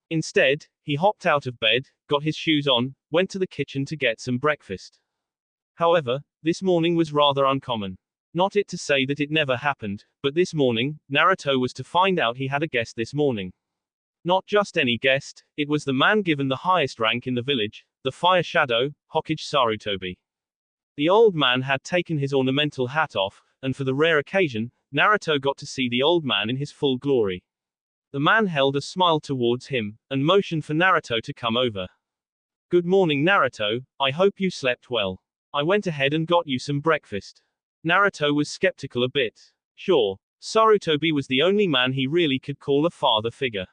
Instead, he hopped out of bed, got his shoes on, went to the kitchen to get some breakfast. However, this morning was rather uncommon. Not it to say that it never happened, but this morning, Naruto was to find out he had a guest this morning. Not just any guest, it was the man given the highest rank in the village, the Fire Shadow, Hokage Sarutobi. The old man had taken his ornamental hat off, and for the rare occasion, Naruto got to see the old man in his full glory. The man held a smile towards him, and motioned for Naruto to come over. Good morning, Naruto, I hope you slept well. I went ahead and got you some breakfast. Naruto was skeptical a bit. Sure, Sarutobi was the only man he really could call a father figure.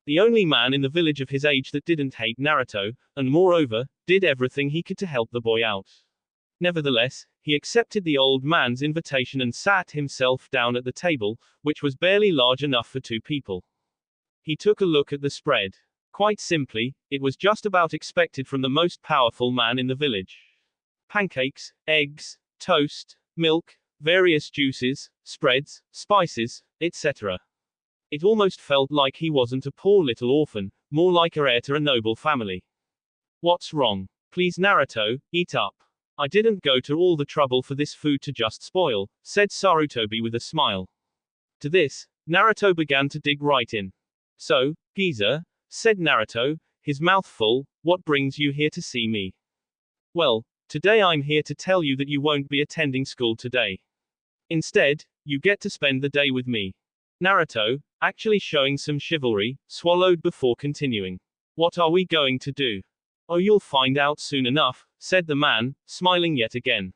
The only man in the village of his age that didn't hate Naruto, and moreover, did everything he could to help the boy out. Nevertheless, he accepted the old man's invitation and sat himself down at the table, which was barely large enough for two people. He took a look at the spread. Quite simply, it was just about expected from the most powerful man in the village. Pancakes, eggs, toast, milk, various juices, spreads, spices, etc. It almost felt like he wasn't a poor little orphan, more like a heir to a noble family. What's wrong? Please, Naruto, eat up. I didn't go to all the trouble for this food to just spoil, said Sarutobi with a smile. To this, Naruto began to dig right in. So, geezer, said Naruto, his mouth full, what brings you here to see me? Well, today I'm here to tell you that you won't be attending school today. Instead, you get to spend the day with me. Naruto, actually showing some chivalry, swallowed before continuing. What are we going to do? Oh, you'll find out soon enough, said the man, smiling yet again.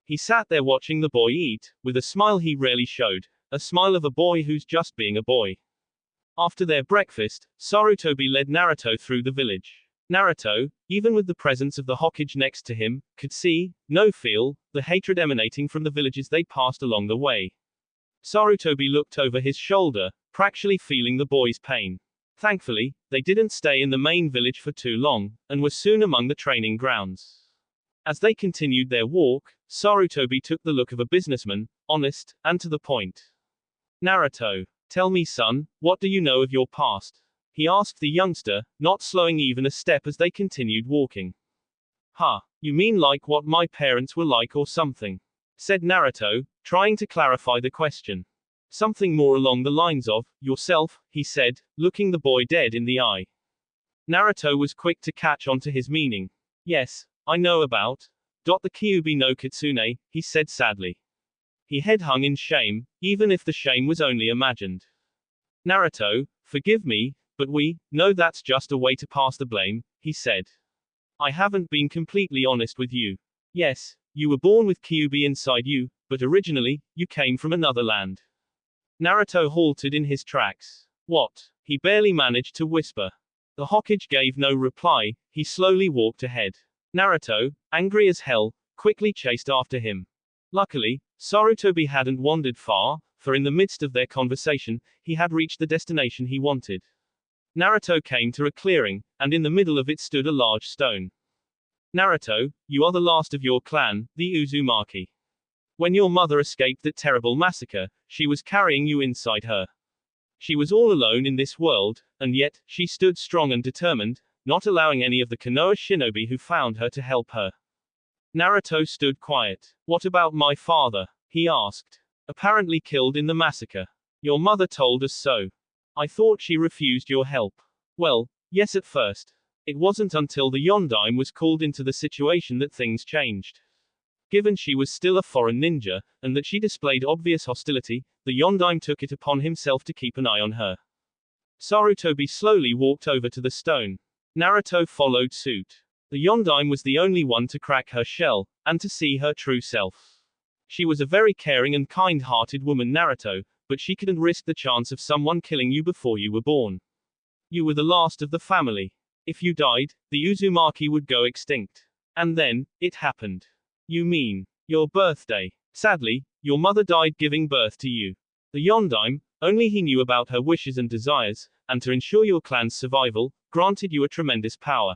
He sat there watching the boy eat, with a smile he rarely showed, a smile of a boy who's just being a boy. After their breakfast, Sarutobi led Naruto through the village. Naruto, even with the presence of the Hokage next to him, could see, no feel, the hatred emanating from the villages they passed along the way. Sarutobi looked over his shoulder, practically feeling the boy's pain. Thankfully, they didn't stay in the main village for too long, and were soon among the training grounds. As they continued their walk, Sarutobi took the look of a businessman, honest, and to the point. Naruto, tell me son, what do you know of your past? He asked the youngster, not slowing even a step as they continued walking. Huh, you mean like what my parents were like or something? Said Naruto, trying to clarify the question. Something more along the lines of, yourself, he said, looking the boy dead in the eye. Naruto was quick to catch on to his meaning. Yes, I know about. The Kyuubi no Kitsune, he said sadly. He head hung in shame, even if the shame was only imagined. Naruto, forgive me, but no, that's just a way to pass the blame, he said. I haven't been completely honest with you. Yes, you were born with Kyuubi inside you, but originally, you came from another land. Naruto halted in his tracks. What? He barely managed to whisper. The Hokage gave no reply, he slowly walked ahead. Naruto, angry as hell, quickly chased after him. Luckily, Sarutobi hadn't wandered far, for in the midst of their conversation, he had reached the destination he wanted. Naruto came to a clearing, and in the middle of it stood a large stone. Naruto, you are the last of your clan, the Uzumaki. When your mother escaped that terrible massacre, she was carrying you inside her. She was all alone in this world, and yet, she stood strong and determined, not allowing any of the Konoha shinobi who found her to help her. Naruto stood quiet. What about my father? He asked. Apparently killed in the massacre. Your mother told us so. I thought she refused your help. Well, yes at first. It wasn't until the Yondaime was called into the situation that things changed. Given she was still a foreign ninja, and that she displayed obvious hostility, the Yondaime took it upon himself to keep an eye on her. Sarutobi slowly walked over to the stone. Naruto followed suit. The Yondaime was the only one to crack her shell, and to see her true self. She was a very caring and kind-hearted woman, Naruto, but she couldn't risk the chance of someone killing you before you were born. You were the last of the family. If you died, the Uzumaki would go extinct. And then, it happened. You mean, your birthday. Sadly, your mother died giving birth to you. The Yondaime, only he knew about her wishes and desires, and to ensure your clan's survival, granted you a tremendous power.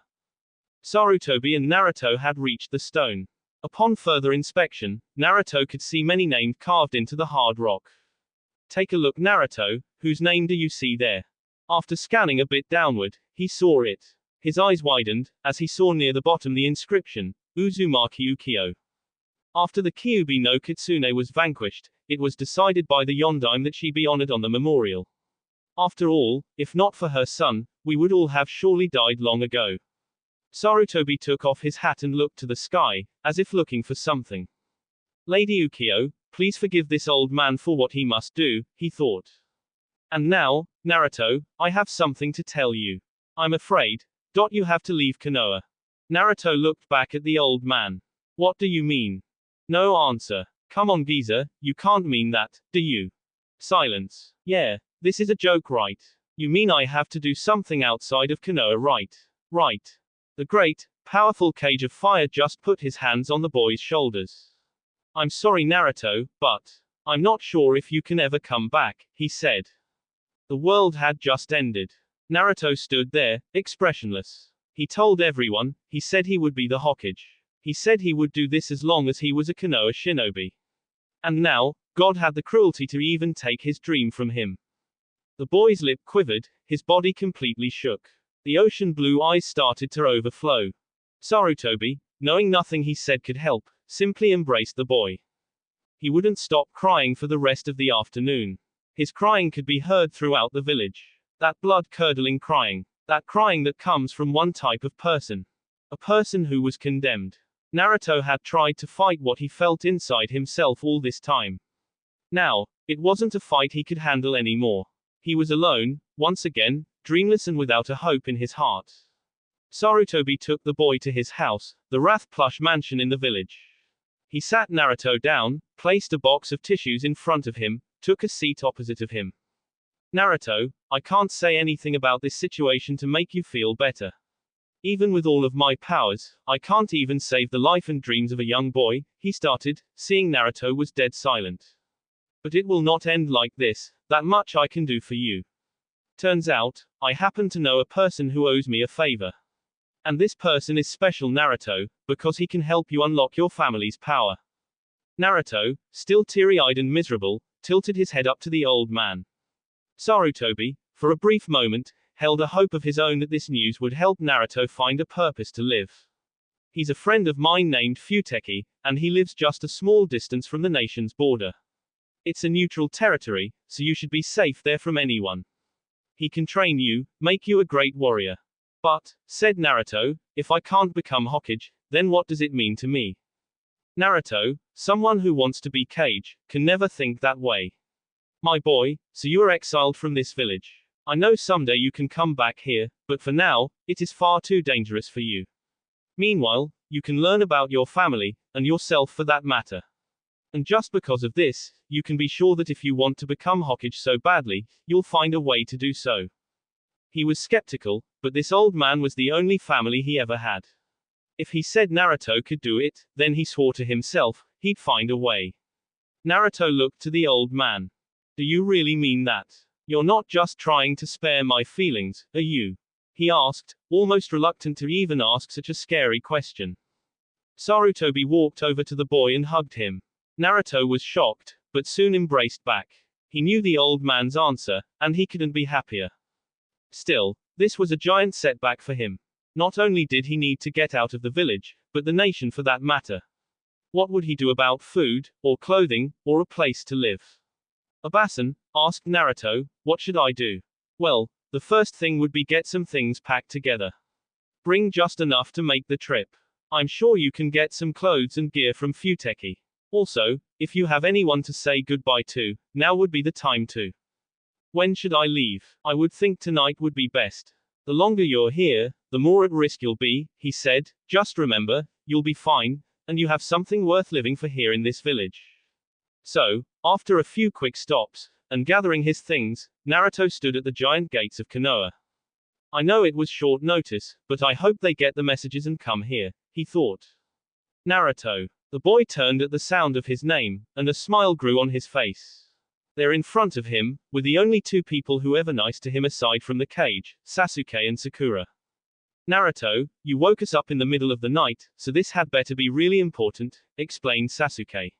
Sarutobi and Naruto had reached the stone. Upon further inspection, Naruto could see many names carved into the hard rock. Take a look, Naruto, whose name do you see there? After scanning a bit downward, he saw it. His eyes widened, as he saw near the bottom the inscription, Uzumaki Ukiyo. After the Kyuubi no Kitsune was vanquished, it was decided by the Yondaime that she be honored on the memorial. After all, if not for her son, we would all have surely died long ago. Sarutobi took off his hat and looked to the sky, as if looking for something. Lady Ukiyo, please forgive this old man for what he must do, he thought. And now, Naruto, I have something to tell you. I'm afraid, you have to leave Konoha. Naruto looked back at the old man. What do you mean? No answer. Come on, geezer, you can't mean that, do you? Silence. Yeah, this is a joke, right? You mean I have to do something outside of Konoha, right? Right. The great, powerful Cage of Fire just put his hands on the boy's shoulders. I'm sorry, Naruto, but I'm not sure if you can ever come back, he said. The world had just ended. Naruto stood there, expressionless. He told everyone, he said he would be the Hokage. He said he would do this as long as he was a Konoha shinobi. And now, God had the cruelty to even take his dream from him. The boy's lip quivered, his body completely shook. The ocean blue eyes started to overflow. Sarutobi, knowing nothing he said could help, simply embraced the boy. He wouldn't stop crying for the rest of the afternoon. His crying could be heard throughout the village. That blood-curdling crying. That crying that comes from one type of person. A person who was condemned. Naruto had tried to fight what he felt inside himself all this time. Now, it wasn't a fight he could handle anymore. He was alone, once again, dreamless and without a hope in his heart. Sarutobi took the boy to his house, the Wrath plush mansion in the village. He sat Naruto down, placed a box of tissues in front of him, took a seat opposite of him. Naruto, I can't say anything about this situation to make you feel better. Even with all of my powers, I can't even save the life and dreams of a young boy, he started, seeing Naruto was dead silent. But it will not end like this, that much I can do for you. Turns out, I happen to know a person who owes me a favor. And this person is special, Naruto, because he can help you unlock your family's power. Naruto, still teary-eyed and miserable, tilted his head up to the old man. Sarutobi, for a brief moment, held a hope of his own that this news would help Naruto find a purpose to live. He's a friend of mine named Futeki, and he lives just a small distance from the nation's border. It's a neutral territory, so you should be safe there from anyone. He can train you, make you a great warrior. But, said Naruto, if I can't become Hokage, then what does it mean to me? Naruto, someone who wants to be Kage, can never think that way. My boy, so you are exiled from this village. I know someday you can come back here, but for now, it is far too dangerous for you. Meanwhile, you can learn about your family, and yourself for that matter. And just because of this, you can be sure that if you want to become Hokage so badly, you'll find a way to do so. He was skeptical, but this old man was the only family he ever had. If he said Naruto could do it, then he swore to himself, he'd find a way. Naruto looked to the old man. Do you really mean that? You're not just trying to spare my feelings, are you? He asked, almost reluctant to even ask such a scary question. Sarutobi walked over to the boy and hugged him. Naruto was shocked, but soon embraced back. He knew the old man's answer, and he couldn't be happier. Still, this was a giant setback for him. Not only did he need to get out of the village, but the nation for that matter. What would he do about food, or clothing, or a place to live? Abasan, asked Naruto, what should I do? Well, the first thing would be get some things packed together. Bring just enough to make the trip. I'm sure you can get some clothes and gear from Futeki. Also, if you have anyone to say goodbye to, now would be the time to. When should I leave? I would think tonight would be best. The longer you're here, the more at risk you'll be, he said. Just remember, you'll be fine, and you have something worth living for here in this village. So, after a few quick stops, and gathering his things, Naruto stood at the giant gates of Konoha. I know it was short notice, but I hope they get the messages and come here, he thought. Naruto. The boy turned at the sound of his name, and a smile grew on his face. There in front of him, were the only two people who ever nice to him aside from the Kage, Sasuke and Sakura. Naruto, you woke us up in the middle of the night, so this had better be really important, explained Sasuke.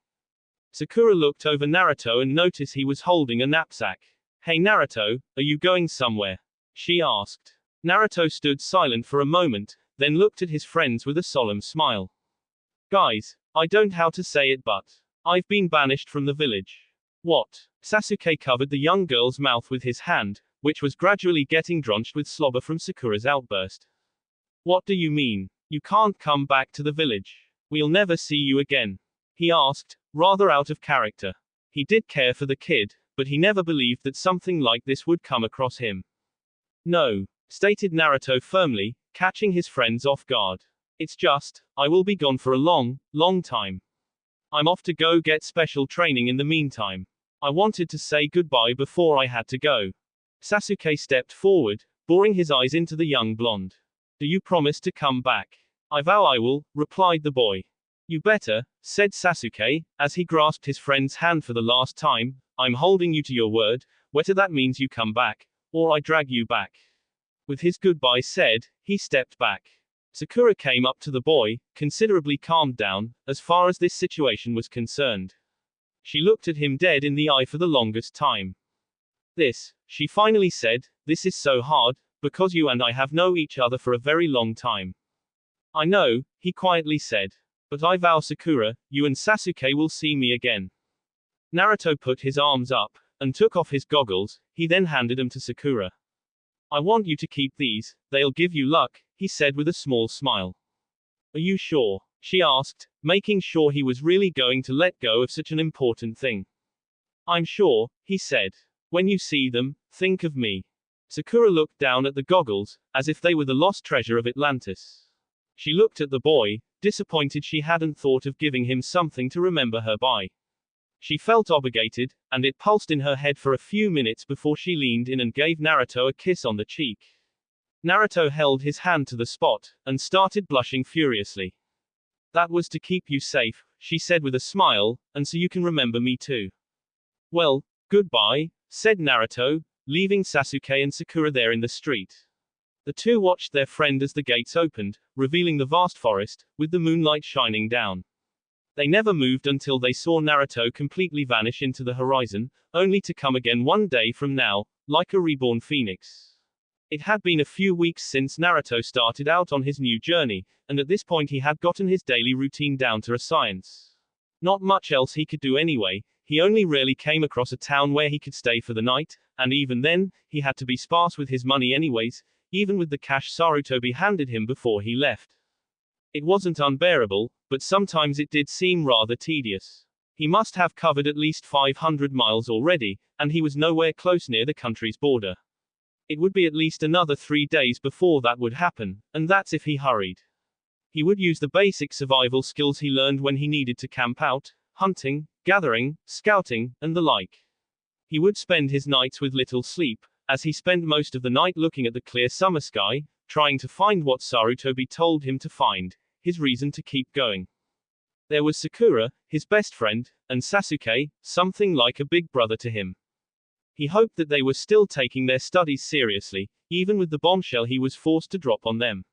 Sakura looked over Naruto and noticed he was holding a knapsack. Hey Naruto, are you going somewhere? She asked. Naruto stood silent for a moment, then looked at his friends with a solemn smile. Guys, I don't how to say it but I've been banished from the village. What? Sasuke covered the young girl's mouth with his hand, which was gradually getting drenched with slobber from Sakura's outburst. What do you mean? You can't come back to the village. We'll never see you again. He asked, rather out of character. He did care for the kid, but he never believed that something like this would come across him. No, stated Naruto firmly, catching his friends off guard. It's just, I will be gone for a long, long time. I'm off to go get special training in the meantime. I wanted to say goodbye before I had to go. Sasuke stepped forward, boring his eyes into the young blonde. Do you promise to come back? I vow I will, replied the boy. You better, said Sasuke, as he grasped his friend's hand for the last time. I'm holding you to your word, whether that means you come back, or I drag you back. With his goodbye said, he stepped back. Sakura came up to the boy, considerably calmed down, as far as this situation was concerned. She looked at him dead in the eye for the longest time. This, she finally said, this is so hard, because you and I have known each other for a very long time. I know, he quietly said. But I vow Sakura, you and Sasuke will see me again. Naruto put his arms up, and took off his goggles, he then handed them to Sakura. I want you to keep these, they'll give you luck, he said with a small smile. Are you sure? She asked, making sure he was really going to let go of such an important thing. I'm sure, he said. When you see them, think of me. Sakura looked down at the goggles, as if they were the lost treasure of Atlantis. She looked at the boy, disappointed she hadn't thought of giving him something to remember her by. She felt obligated, and it pulsed in her head for a few minutes before she leaned in and gave Naruto a kiss on the cheek. Naruto held his hand to the spot, and started blushing furiously. That was to keep you safe, she said with a smile, and so you can remember me too. Well, goodbye, said Naruto, leaving Sasuke and Sakura there in the street. The two watched their friend as the gates opened, revealing the vast forest, with the moonlight shining down. They never moved until they saw Naruto completely vanish into the horizon, only to come again one day from now, like a reborn phoenix. It had been a few weeks since Naruto started out on his new journey, and at this point he had gotten his daily routine down to a science. Not much else he could do anyway, he only rarely came across a town where he could stay for the night, and even then, he had to be sparse with his money anyways, even with the cash Sarutobi handed him before he left. It wasn't unbearable, but sometimes it did seem rather tedious. He must have covered at least 500 miles already, and he was nowhere close near the country's border. It would be at least another 3 days before that would happen, and that's if he hurried. He would use the basic survival skills he learned when he needed to camp out, hunting, gathering, scouting, and the like. He would spend his nights with little sleep, as he spent most of the night looking at the clear summer sky, trying to find what Sarutobi told him to find, his reason to keep going. There was Sakura, his best friend, and Sasuke, something like a big brother to him. He hoped that they were still taking their studies seriously, even with the bombshell he was forced to drop on them.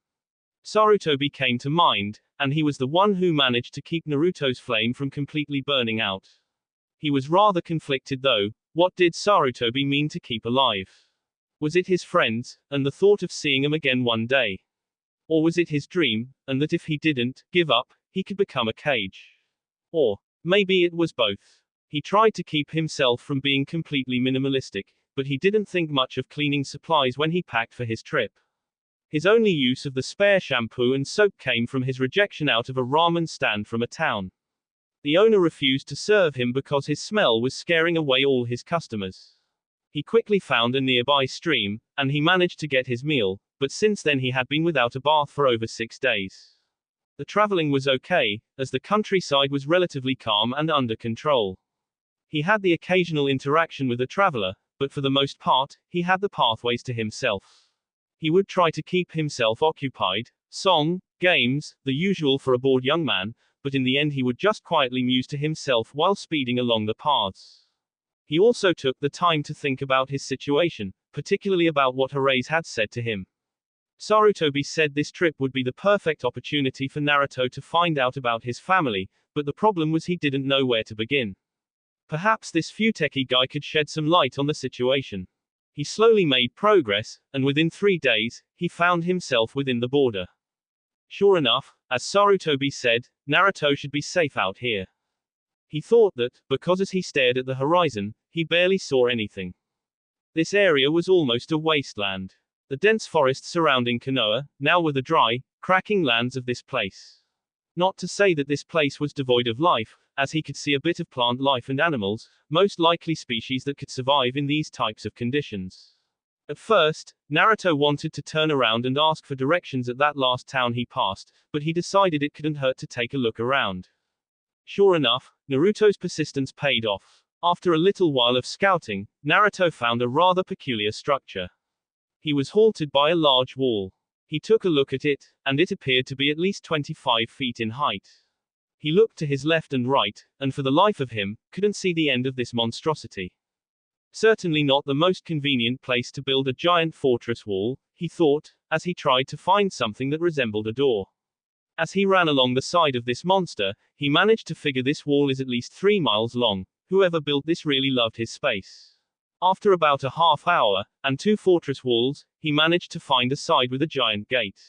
Sarutobi came to mind, and he was the one who managed to keep Naruto's flame from completely burning out. He was rather conflicted though. What did Sarutobi mean to keep alive? Was it his friends, and the thought of seeing them again one day? Or was it his dream, and that if he didn't give up, he could become a cage? Or maybe it was both. He tried to keep himself from being completely minimalistic, but he didn't think much of cleaning supplies when he packed for his trip. His only use of the spare shampoo and soap came from his rejection out of a ramen stand from a town. The owner refused to serve him because his smell was scaring away all his customers. He quickly found a nearby stream, and he managed to get his meal, but since then he had been without a bath for over 6 days. The traveling was okay, as the countryside was relatively calm and under control. He had the occasional interaction with a traveler, but for the most part, he had the pathways to himself. He would try to keep himself occupied, song, games, the usual for a bored young man, but in the end he would just quietly muse to himself while speeding along the paths. He also took the time to think about his situation, particularly about what Hiraise had said to him. Sarutobi said this trip would be the perfect opportunity for Naruto to find out about his family, but the problem was he didn't know where to begin. Perhaps this Futeki guy could shed some light on the situation. He slowly made progress, and within 3 days, he found himself within the border. Sure enough, as Sarutobi said, Naruto should be safe out here. He thought that, because as he stared at the horizon, he barely saw anything. This area was almost a wasteland. The dense forests surrounding Konoha, now were the dry, cracking lands of this place. Not to say that this place was devoid of life, as he could see a bit of plant life and animals, most likely species that could survive in these types of conditions. At first, Naruto wanted to turn around and ask for directions at that last town he passed, but he decided it couldn't hurt to take a look around. Sure enough, Naruto's persistence paid off. After a little while of scouting, Naruto found a rather peculiar structure. He was halted by a large wall. He took a look at it, and it appeared to be at least 25 feet in height. He looked to his left and right, and for the life of him, couldn't see the end of this monstrosity. Certainly not the most convenient place to build a giant fortress wall, he thought, as he tried to find something that resembled a door. As he ran along the side of this monster, he managed to figure this wall is at least 3 miles long. Whoever built this really loved his space. After about a half hour, and 2 fortress walls, he managed to find a side with a giant gate.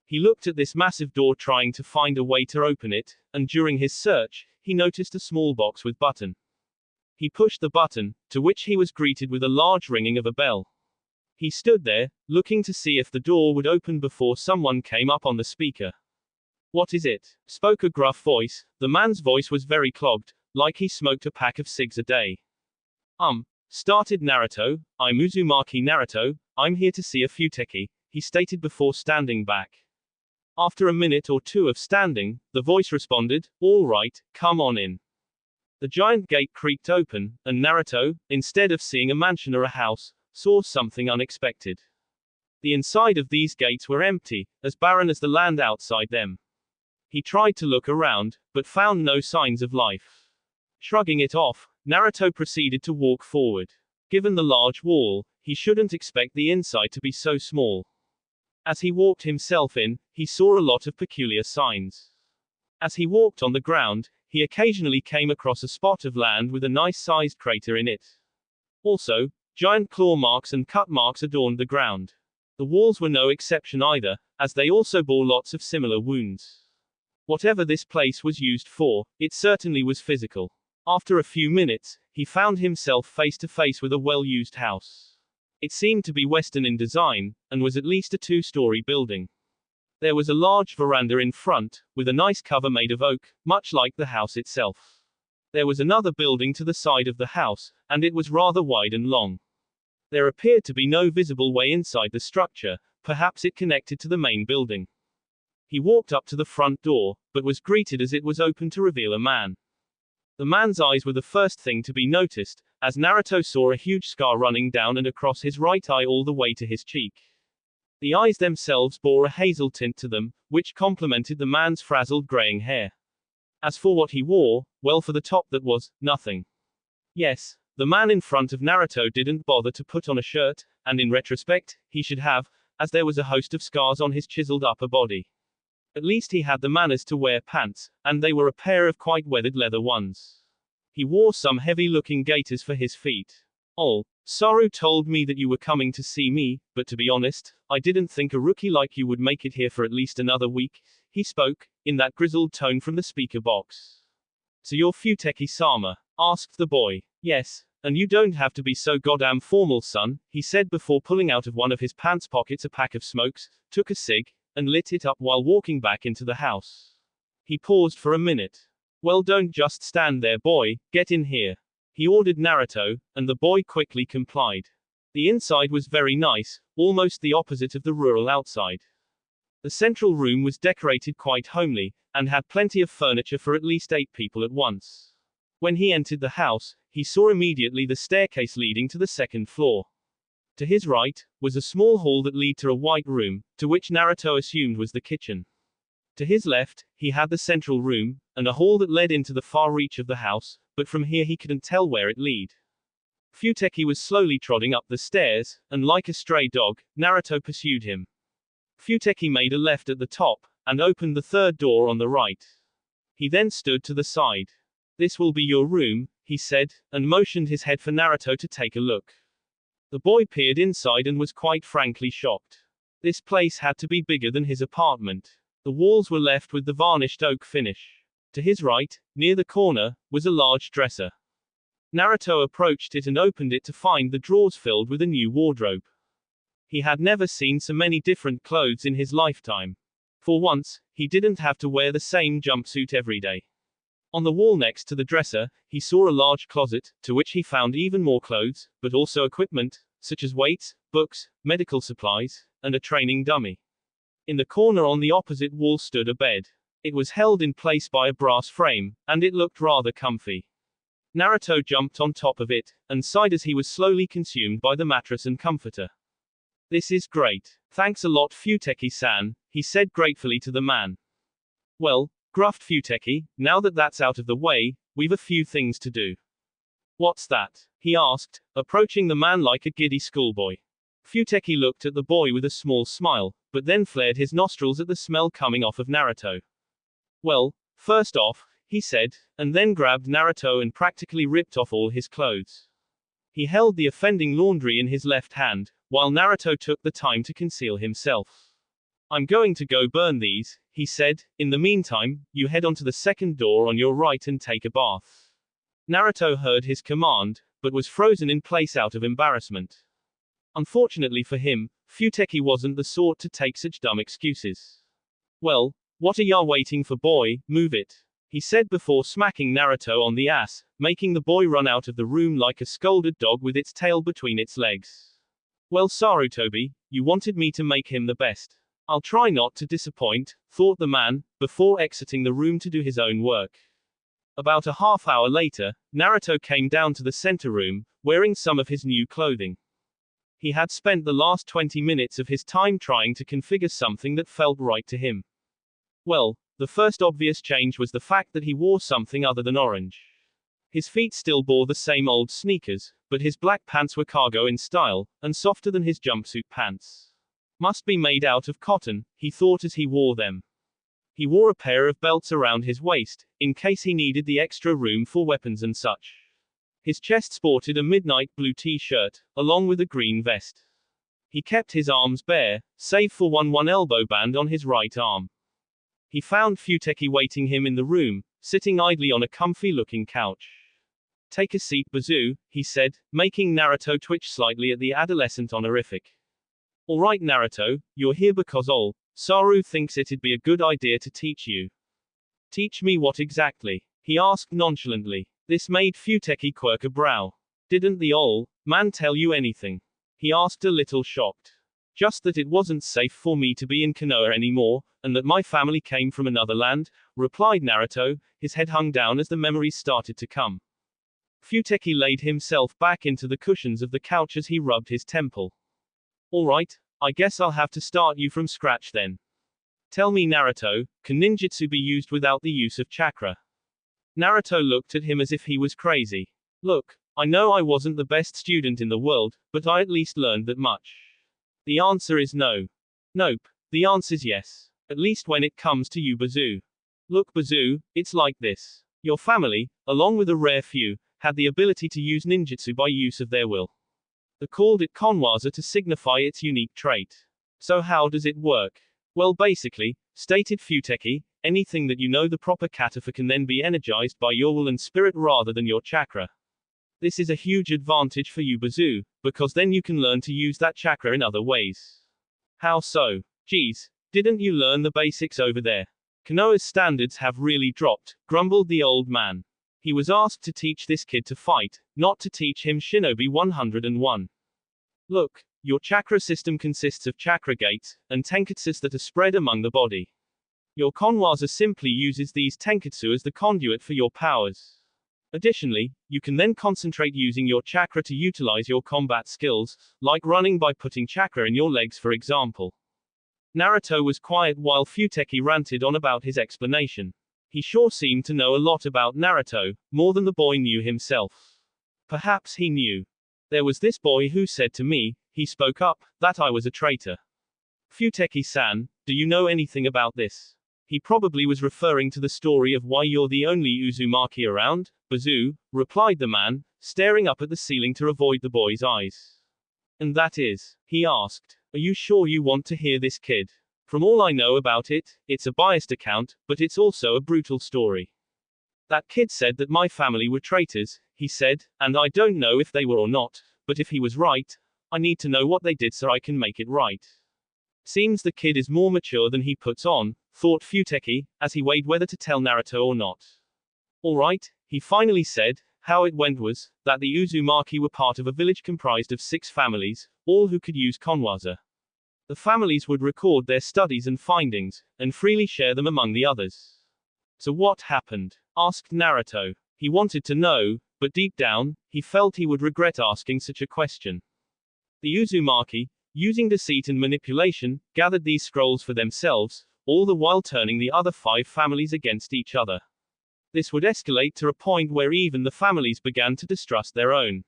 He looked at this massive door trying to find a way to open it, and during his search, he noticed a small box with button. He pushed the button, to which he was greeted with a large ringing of a bell. He stood there, looking to see if the door would open before someone came up on the speaker. "What is it?" spoke a gruff voice. The man's voice was very clogged, like he smoked a pack of cigs a day. Started Naruto, "I'm Uzumaki Naruto, I'm here to see a Futeki," he stated before standing back. After a minute or two of standing, the voice responded, "All right, come on in." The giant gate creaked open, and Naruto, instead of seeing a mansion or a house, saw something unexpected. The inside of these gates were empty, as barren as the land outside them. He tried to look around, but found no signs of life. Shrugging it off, Naruto proceeded to walk forward. Given the large wall, he shouldn't expect the inside to be so small. As he walked himself in, he saw a lot of peculiar signs. As he walked on the ground, he occasionally came across a spot of land with a nice-sized crater in it. Also, giant claw marks and cut marks adorned the ground. The walls were no exception either, as they also bore lots of similar wounds. Whatever this place was used for, it certainly was physical. After a few minutes, he found himself face to face with a well-used house. It seemed to be Western in design, and was at least a two-story building. There was a large veranda in front, with a nice cover made of oak, much like the house itself. There was another building to the side of the house, and it was rather wide and long. There appeared to be no visible way inside the structure, perhaps it connected to the main building. He walked up to the front door, but was greeted as it was open to reveal a man. The man's eyes were the first thing to be noticed, as Naruto saw a huge scar running down and across his right eye all the way to his cheek. The eyes themselves bore a hazel tint to them, which complemented the man's frazzled graying hair. As for what he wore, well, for the top that was nothing. Yes, the man in front of Naruto didn't bother to put on a shirt, and in retrospect, he should have, as there was a host of scars on his chiseled upper body. At least he had the manners to wear pants, and they were a pair of quite weathered leather ones. He wore some heavy-looking gaiters for his feet. "Oh, Saru told me that you were coming to see me, but to be honest, I didn't think a rookie like you would make it here for at least another week," he spoke, in that grizzled tone from the speaker box. "So you're Futeki-sama?" asked the boy. "Yes, and you don't have to be so goddamn formal, son," he said before pulling out of one of his pants pockets a pack of smokes, took a cig, and lit it up while walking back into the house. He paused for a minute. "Well, don't just stand there, boy, get in here," he ordered Naruto, and the boy quickly complied. The inside was very nice, almost the opposite of the rural outside. The central room was decorated quite homely, and had plenty of furniture for at least 8 people at once. When he entered the house, he saw immediately the staircase leading to the second floor. To his right, was a small hall that led to a white room, to which Naruto assumed was the kitchen. To his left, he had the central room, and a hall that led into the far reach of the house, but from here he couldn't tell where it led. Futeki was slowly trotting up the stairs, and like a stray dog, Naruto pursued him. Futeki made a left at the top, and opened the third door on the right. He then stood to the side. "This will be your room," he said, and motioned his head for Naruto to take a look. The boy peered inside and was quite frankly shocked. This place had to be bigger than his apartment. The walls were left with the varnished oak finish. To his right, near the corner, was a large dresser. Naruto approached it and opened it to find the drawers filled with a new wardrobe. He had never seen so many different clothes in his lifetime. For once, he didn't have to wear the same jumpsuit every day. On the wall next to the dresser, he saw a large closet, to which he found even more clothes, but also equipment, such as weights, books, medical supplies, and a training dummy. In the corner on the opposite wall stood a bed. It was held in place by a brass frame, and it looked rather comfy. Naruto jumped on top of it, and sighed as he was slowly consumed by the mattress and comforter. "This is great. Thanks a lot, Futeki-san," he said gratefully to the man. "Well," gruffed Futeki, "now that that's out of the way, we've a few things to do." "What's that?" he asked, approaching the man like a giddy schoolboy. Futeki looked at the boy with a small smile, but then flared his nostrils at the smell coming off of Naruto. "Well, first off," he said, and then grabbed Naruto and practically ripped off all his clothes. He held the offending laundry in his left hand, while Naruto took the time to conceal himself. "I'm going to go burn these," he said. "In the meantime, you head onto the second door on your right and take a bath." Naruto heard his command, but was frozen in place out of embarrassment. Unfortunately for him, Futeki wasn't the sort to take such dumb excuses. "Well, what are ya waiting for, boy, move it," he said before smacking Naruto on the ass, making the boy run out of the room like a scolded dog with its tail between its legs. "Well, Sarutobi, you wanted me to make him the best. I'll try not to disappoint," thought the man, before exiting the room to do his own work. About a half hour later, Naruto came down to the center room, wearing some of his new clothing. He had spent the last 20 minutes of his time trying to configure something that felt right to him. Well, the first obvious change was the fact that he wore something other than orange. His feet still bore the same old sneakers, but his black pants were cargo in style, and softer than his jumpsuit pants. Must be made out of cotton, he thought as he wore them. He wore a pair of belts around his waist, in case he needed the extra room for weapons and such. His chest sported a midnight blue t-shirt, along with a green vest. He kept his arms bare, save for one elbow band on his right arm. He found Futeki waiting him in the room, sitting idly on a comfy-looking couch. "Take a seat, Bazoo," he said, making Naruto twitch slightly at the adolescent honorific. "Alright Naruto, you're here because Saru thinks it'd be a good idea to teach you." "Teach me what exactly?" he asked nonchalantly. This made Futeki quirk a brow. "Didn't the man tell you anything?" he asked, a little shocked. "Just that it wasn't safe for me to be in Konoha anymore, and that my family came from another land," replied Naruto, his head hung down as the memories started to come. Futeki laid himself back into the cushions of the couch as he rubbed his temple. "Alright, I guess I'll have to start you from scratch then. Tell me Naruto, can ninjutsu be used without the use of chakra?" Naruto looked at him as if he was crazy. "Look, I know I wasn't the best student in the world, but I at least learned that much. The answer is no. Nope. The answer's yes. At least when it comes to you Bazoo. Look Bazoo, it's like this. Your family, along with a rare few, had the ability to use ninjutsu by use of their will. They called it konwaza to signify its unique trait. So how does it work? Well basically, stated Futeki, anything that you know the proper kata for can then be energized by your will and spirit rather than your chakra. This is a huge advantage for you Bazoo, because then you can learn to use that chakra in other ways." "How so?" "Geez, didn't you learn the basics over there? Konoha's standards have really dropped," grumbled the old man. He was asked to teach this kid to fight, not to teach him Shinobi 101. "Look, your chakra system consists of chakra gates, and tenketsus that are spread among the body. Your konwaza simply uses these tenketsu as the conduit for your powers. Additionally, you can then concentrate using your chakra to utilize your combat skills, like running by putting chakra in your legs for example." Naruto was quiet while Futeki ranted on about his explanation. He sure seemed to know a lot about Naruto, more than the boy knew himself. Perhaps he knew. "There was this boy who said to me," he spoke up, "that I was a traitor. Futeki-san, do you know anything about this?" "He probably was referring to the story of why you're the only Uzumaki around, Bazoo," replied the man, staring up at the ceiling to avoid the boy's eyes. "And that is?" he asked. "Are you sure you want to hear this, kid? From all I know about it, it's a biased account, but it's also a brutal story. That kid said that my family were traitors," he said, "and I don't know if they were or not, but if he was right, I need to know what they did so I can make it right." Seems the kid is more mature than he puts on, thought Futeki, as he weighed whether to tell Naruto or not. "Alright," he finally said, "how it went was, that the Uzumaki were part of a village comprised of 6 families, all who could use konwaza. The families would record their studies and findings, and freely share them among the others." "So what happened?" asked Naruto. He wanted to know, but deep down, he felt he would regret asking such a question. "The Uzumaki, using deceit and manipulation, gathered these scrolls for themselves, all the while turning the other 5 families against each other. This would escalate to a point where even the families began to distrust their own.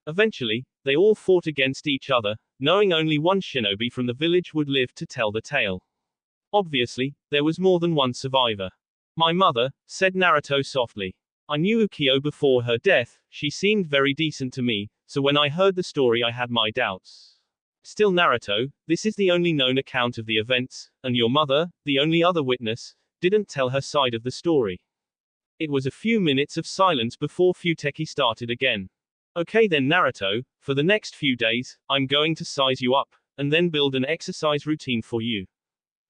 Eventually, they all fought against each other, knowing only one shinobi from the village would live to tell the tale. Obviously, there was more than one survivor. My mother," said Naruto softly. "I knew Ukyo before her death, she seemed very decent to me, so when I heard the story I had my doubts. Still Naruto, this is the only known account of the events, and your mother, the only other witness, didn't tell her side of the story." It was a few minutes of silence before Futeki started again. "Okay then Naruto, for the next few days, I'm going to size you up, and then build an exercise routine for you.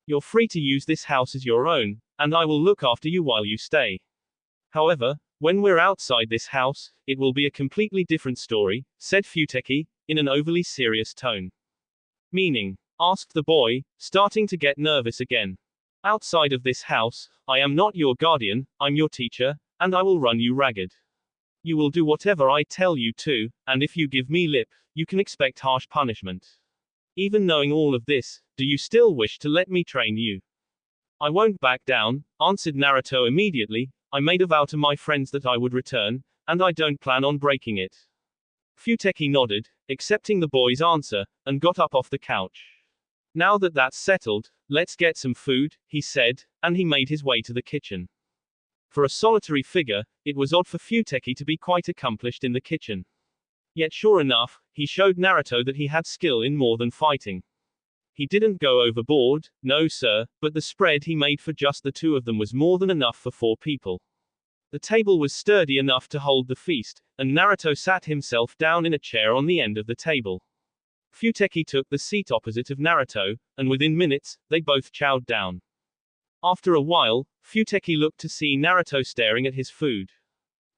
You're free to use this house as your own, and I will look after you while you stay. However, when we're outside this house, it will be a completely different story," said Futeki, in an overly serious tone. "Meaning?" asked the boy, starting to get nervous again. "Outside of this house, I am not your guardian, I'm your teacher, and I will run you ragged. You will do whatever I tell you to, and if you give me lip, you can expect harsh punishment. Even knowing all of this, do you still wish to let me train you?" "I won't back down," answered Naruto immediately. "I made a vow to my friends that I would return, and I don't plan on breaking it." Futeki nodded, accepting the boy's answer, and got up off the couch. "Now that that's settled, let's get some food, he said, and he made his way to the kitchen. For a solitary figure, it was odd for Futeki to be quite accomplished in the kitchen. Yet sure enough, he showed Naruto that he had skill in more than fighting. He didn't go overboard, no sir, but the spread he made for just the two of them was more than enough for 4 people. The table was sturdy enough to hold the feast, and Naruto sat himself down in a chair on the end of the table. Futeki took the seat opposite of Naruto, and within minutes, they both chowed down. After a while, Futeki looked to see Naruto staring at his food.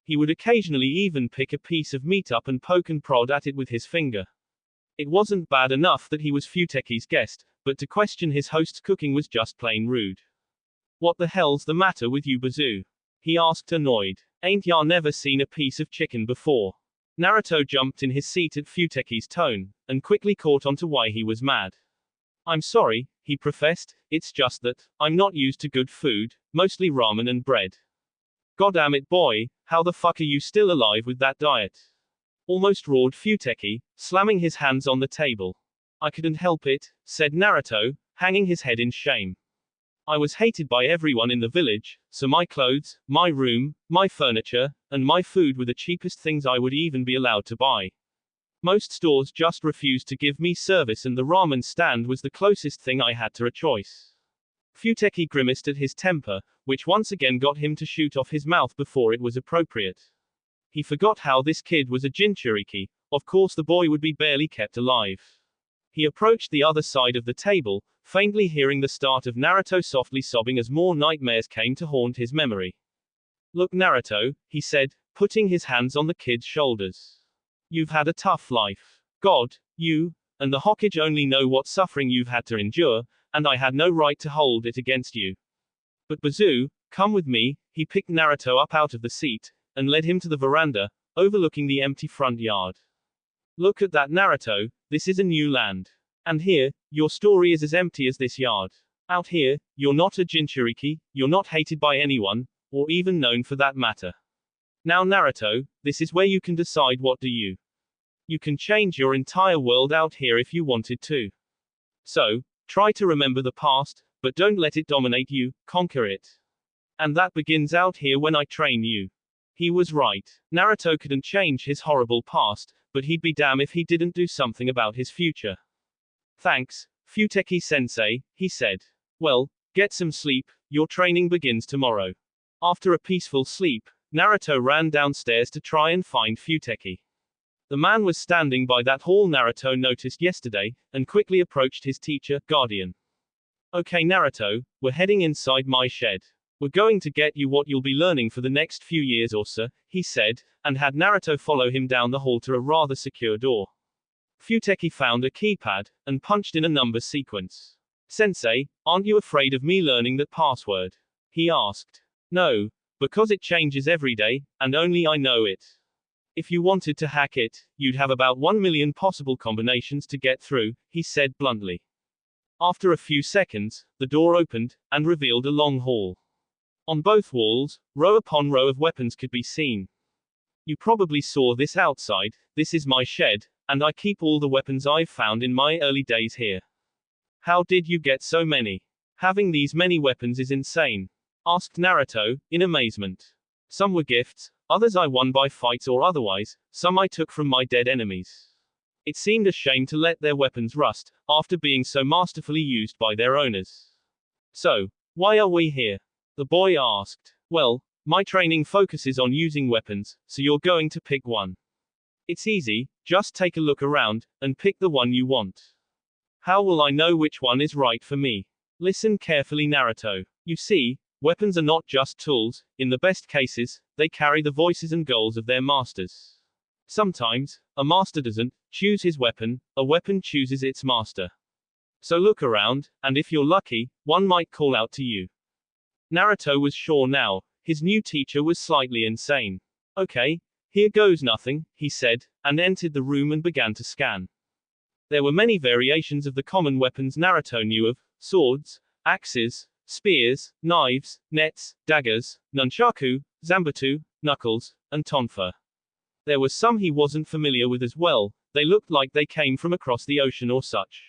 He would occasionally even pick a piece of meat up and poke and prod at it with his finger. It wasn't bad enough that he was Futeki's guest, but to question his host's cooking was just plain rude. What the hell's the matter with you, Bazoo? He asked, annoyed. Ain't ya never seen a piece of chicken before? Naruto jumped in his seat at Futeki's tone, and quickly caught on to why he was mad. I'm sorry, he professed, it's just that, I'm not used to good food, mostly ramen and bread. Goddamn it, boy, how the fuck are you still alive with that diet? Almost roared Futeki, slamming his hands on the table. I couldn't help it, said Naruto, hanging his head in shame. I was hated by everyone in the village, so my clothes, my room, my furniture, and my food were the cheapest things I would even be allowed to buy. Most stores just refused to give me service, and the ramen stand was the closest thing I had to a choice. Futeki grimaced at his temper, which once again got him to shoot off his mouth before it was appropriate. He forgot how this kid was a Jinchuriki. Of course the boy would be barely kept alive. He approached the other side of the table, faintly hearing the start of Naruto softly sobbing as more nightmares came to haunt his memory. Look, Naruto, he said, putting his hands on the kid's shoulders. You've had a tough life. God, you, and the Hokage only know what suffering you've had to endure, and I had no right to hold it against you. But Bazoo, come with me, he picked Naruto up out of the seat, and led him to the veranda, overlooking the empty front yard. Look at that, Naruto, this is a new land. And here, your story is as empty as this yard. Out here, you're not a Jinchuriki, you're not hated by anyone, or even known for that matter. Now Naruto, this is where you can decide what do you. You can change your entire world out here if you wanted to. So, try to remember the past, but don't let it dominate you, conquer it. And that begins out here when I train you. He was right. Naruto couldn't change his horrible past, but he'd be damned if he didn't do something about his future. Thanks, Futeki-sensei, he said. Well, get some sleep, your training begins tomorrow. After a peaceful sleep, Naruto ran downstairs to try and find Futeki. The man was standing by that hall Naruto noticed yesterday, and quickly approached his teacher, Guardian. Okay Naruto, we're heading inside my shed. We're going to get you what you'll be learning for the next few years or so, he said, and had Naruto follow him down the hall to a rather secure door. Futeki found a keypad, and punched in a number sequence. Sensei, aren't you afraid of me learning that password? He asked. No, because it changes every day, and only I know it. If you wanted to hack it, you'd have about 1 million possible combinations to get through, he said bluntly. After a few seconds, the door opened, and revealed a long hall. On both walls, row upon row of weapons could be seen. You probably saw this outside, this is my shed, and I keep all the weapons I've found in my early days here. How did you get so many? Having these many weapons is insane, asked Naruto, in amazement. Some were gifts, others I won by fights or otherwise, some I took from my dead enemies. It seemed a shame to let their weapons rust, after being so masterfully used by their owners. So, why are we here? The boy asked. Well, my training focuses on using weapons, so you're going to pick one. It's easy, just take a look around, and pick the one you want. How will I know which one is right for me? Listen carefully Naruto. You see, weapons are not just tools, in the best cases, they carry the voices and goals of their masters. Sometimes, a master doesn't choose his weapon, a weapon chooses its master. So look around, and if you're lucky, one might call out to you. Naruto was sure now, his new teacher was slightly insane. Okay, here goes nothing, he said, and entered the room and began to scan. There were many variations of the common weapons Naruto knew of: swords, axes, spears, knives, nets, daggers, nunchaku, zanbatsu, knuckles, and tonfa. There were some he wasn't familiar with as well, they looked like they came from across the ocean or such.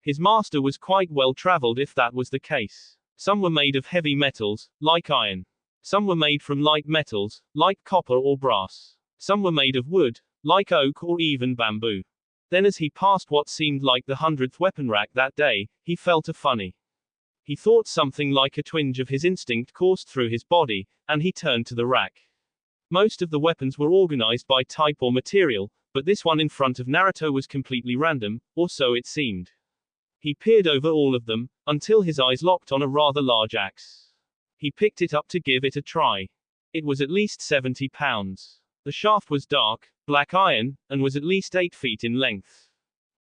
His master was quite well traveled if that was the case. Some were made of heavy metals, like iron. Some were made from light metals, like copper or brass. Some were made of wood, like oak or even bamboo. Then as he passed what seemed like the 100th weapon rack that day, he felt a funny. He thought something like a twinge of his instinct coursed through his body, and he turned to the rack. Most of the weapons were organized by type or material, but this one in front of Naruto was completely random, or so it seemed. He peered over all of them, until his eyes locked on a rather large axe. He picked it up to give it a try. It was at least 70 pounds. The shaft was dark, black iron, and was at least 8 feet in length.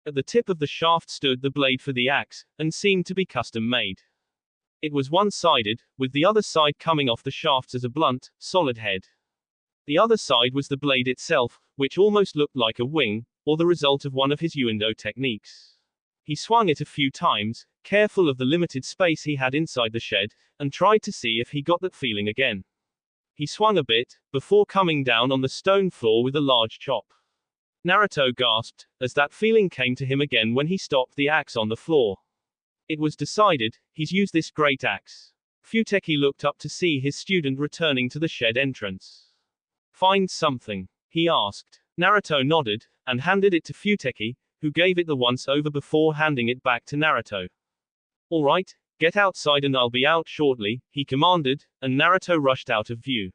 At the tip of the shaft stood the blade for the axe, and seemed to be custom made. It was one-sided, with the other side coming off the shafts as a blunt, solid head. The other side was the blade itself, which almost looked like a wing, or the result of one of his Uendo techniques. He swung it a few times, careful of the limited space he had inside the shed, and tried to see if he got that feeling again. He swung a bit, before coming down on the stone floor with a large chop. Naruto gasped, as that feeling came to him again when he stopped the axe on the floor. It was decided, he's used this great axe. Futeki looked up to see his student returning to the shed entrance. Find something? He asked. Naruto nodded, and handed it to Futeki, who gave it the once-over before handing it back to Naruto. All right, get outside and I'll be out shortly, he commanded, and Naruto rushed out of view.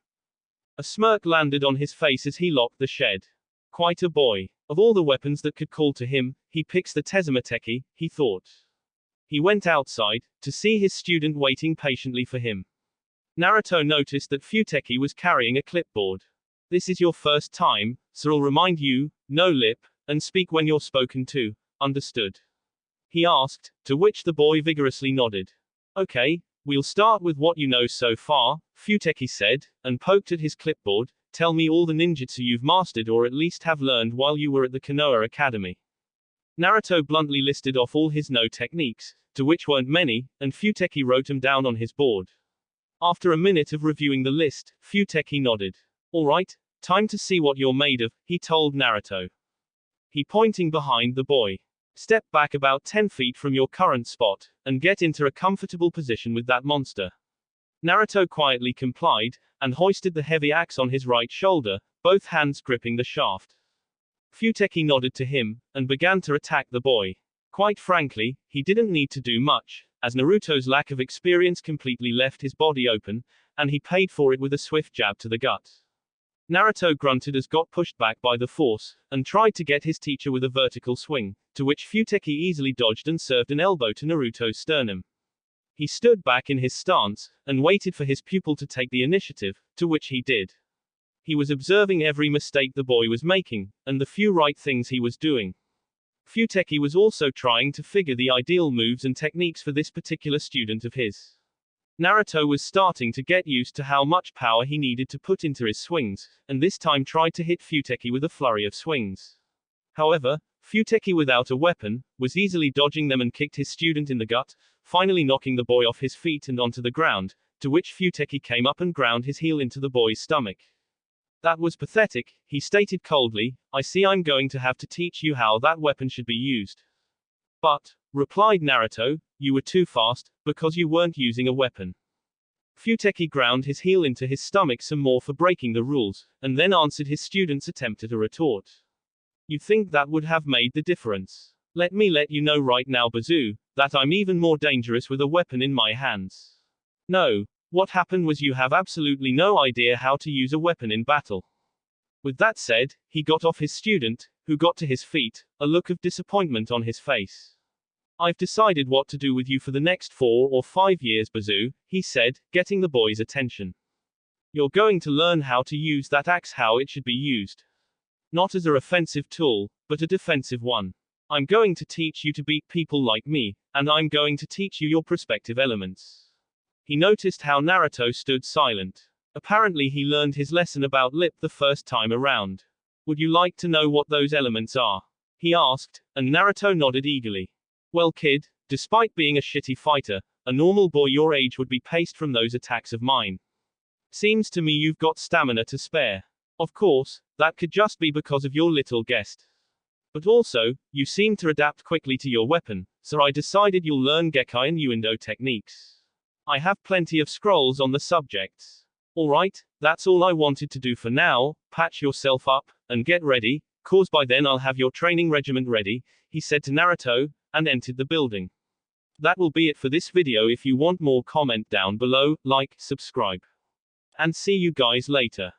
A smirk landed on his face as he locked the shed. Quite a boy. Of all the weapons that could call to him, he picks the Tezumateki, he thought. He went outside, to see his student waiting patiently for him. Naruto noticed that Futeki was carrying a clipboard. This is your first time, so I'll remind you, no lip, and speak when you're spoken to, understood? He asked, to which the boy vigorously nodded. Okay, we'll start with what you know so far, Futeki said, and poked at his clipboard. Tell me all the ninjutsu you've mastered or at least have learned while you were at the Konoha Academy. Naruto bluntly listed off all his no techniques, to which weren't many, and Futeki wrote them down on his board. After a minute of reviewing the list, Futeki nodded. All right, time to see what you're made of, he told Naruto. He pointing behind the boy. Step back about 10 feet from your current spot, and get into a comfortable position with that monster. Naruto quietly complied, and hoisted the heavy axe on his right shoulder, both hands gripping the shaft. Futeki nodded to him, and began to attack the boy. Quite frankly, he didn't need to do much, as Naruto's lack of experience completely left his body open, and he paid for it with a swift jab to the gut. Naruto grunted as got pushed back by the force, and tried to get his teacher with a vertical swing, to which Futeki easily dodged and served an elbow to Naruto's sternum. He stood back in his stance, and waited for his pupil to take the initiative, to which he did. He was observing every mistake the boy was making, and the few right things he was doing. Futeki was also trying to figure the ideal moves and techniques for this particular student of his. Naruto was starting to get used to how much power he needed to put into his swings, and this time tried to hit Futeki with a flurry of swings. However, Futeki without a weapon, was easily dodging them and kicked his student in the gut, finally knocking the boy off his feet and onto the ground, to which Futeki came up and ground his heel into the boy's stomach. That was pathetic, he stated coldly. I see I'm going to have to teach you how that weapon should be used. But, replied Naruto, you were too fast, because you weren't using a weapon. Futeki ground his heel into his stomach some more for breaking the rules, and then answered his student's attempt at a retort. You think that would have made the difference? Let me let you know right now, Bazoo, that I'm even more dangerous with a weapon in my hands. No. What happened was you have absolutely no idea how to use a weapon in battle. With that said, he got off his student, who got to his feet, a look of disappointment on his face. I've decided what to do with you for the next 4 or 5 years, Bazoo, he said, getting the boy's attention. You're going to learn how to use that axe, how it should be used. Not as a offensive tool, but a defensive one. I'm going to teach you to beat people like me, and I'm going to teach you your perspective elements. He noticed how Naruto stood silent. Apparently he learned his lesson about lip the first time around. Would you like to know what those elements are? He asked, and Naruto nodded eagerly. Well kid, despite being a shitty fighter, a normal boy your age would be paced from those attacks of mine. Seems to me you've got stamina to spare. Of course, that could just be because of your little guest. But also, you seem to adapt quickly to your weapon, So I decided you'll learn Gekai and Uendo techniques. I have plenty of scrolls on the subjects. Alright, that's all I wanted to do for now. Patch yourself up, and get ready, cause by then I'll have your training regiment ready, he said to Naruto, and entered the building. That will be it for this video. If you want more, comment down below, like, subscribe. And see you guys later.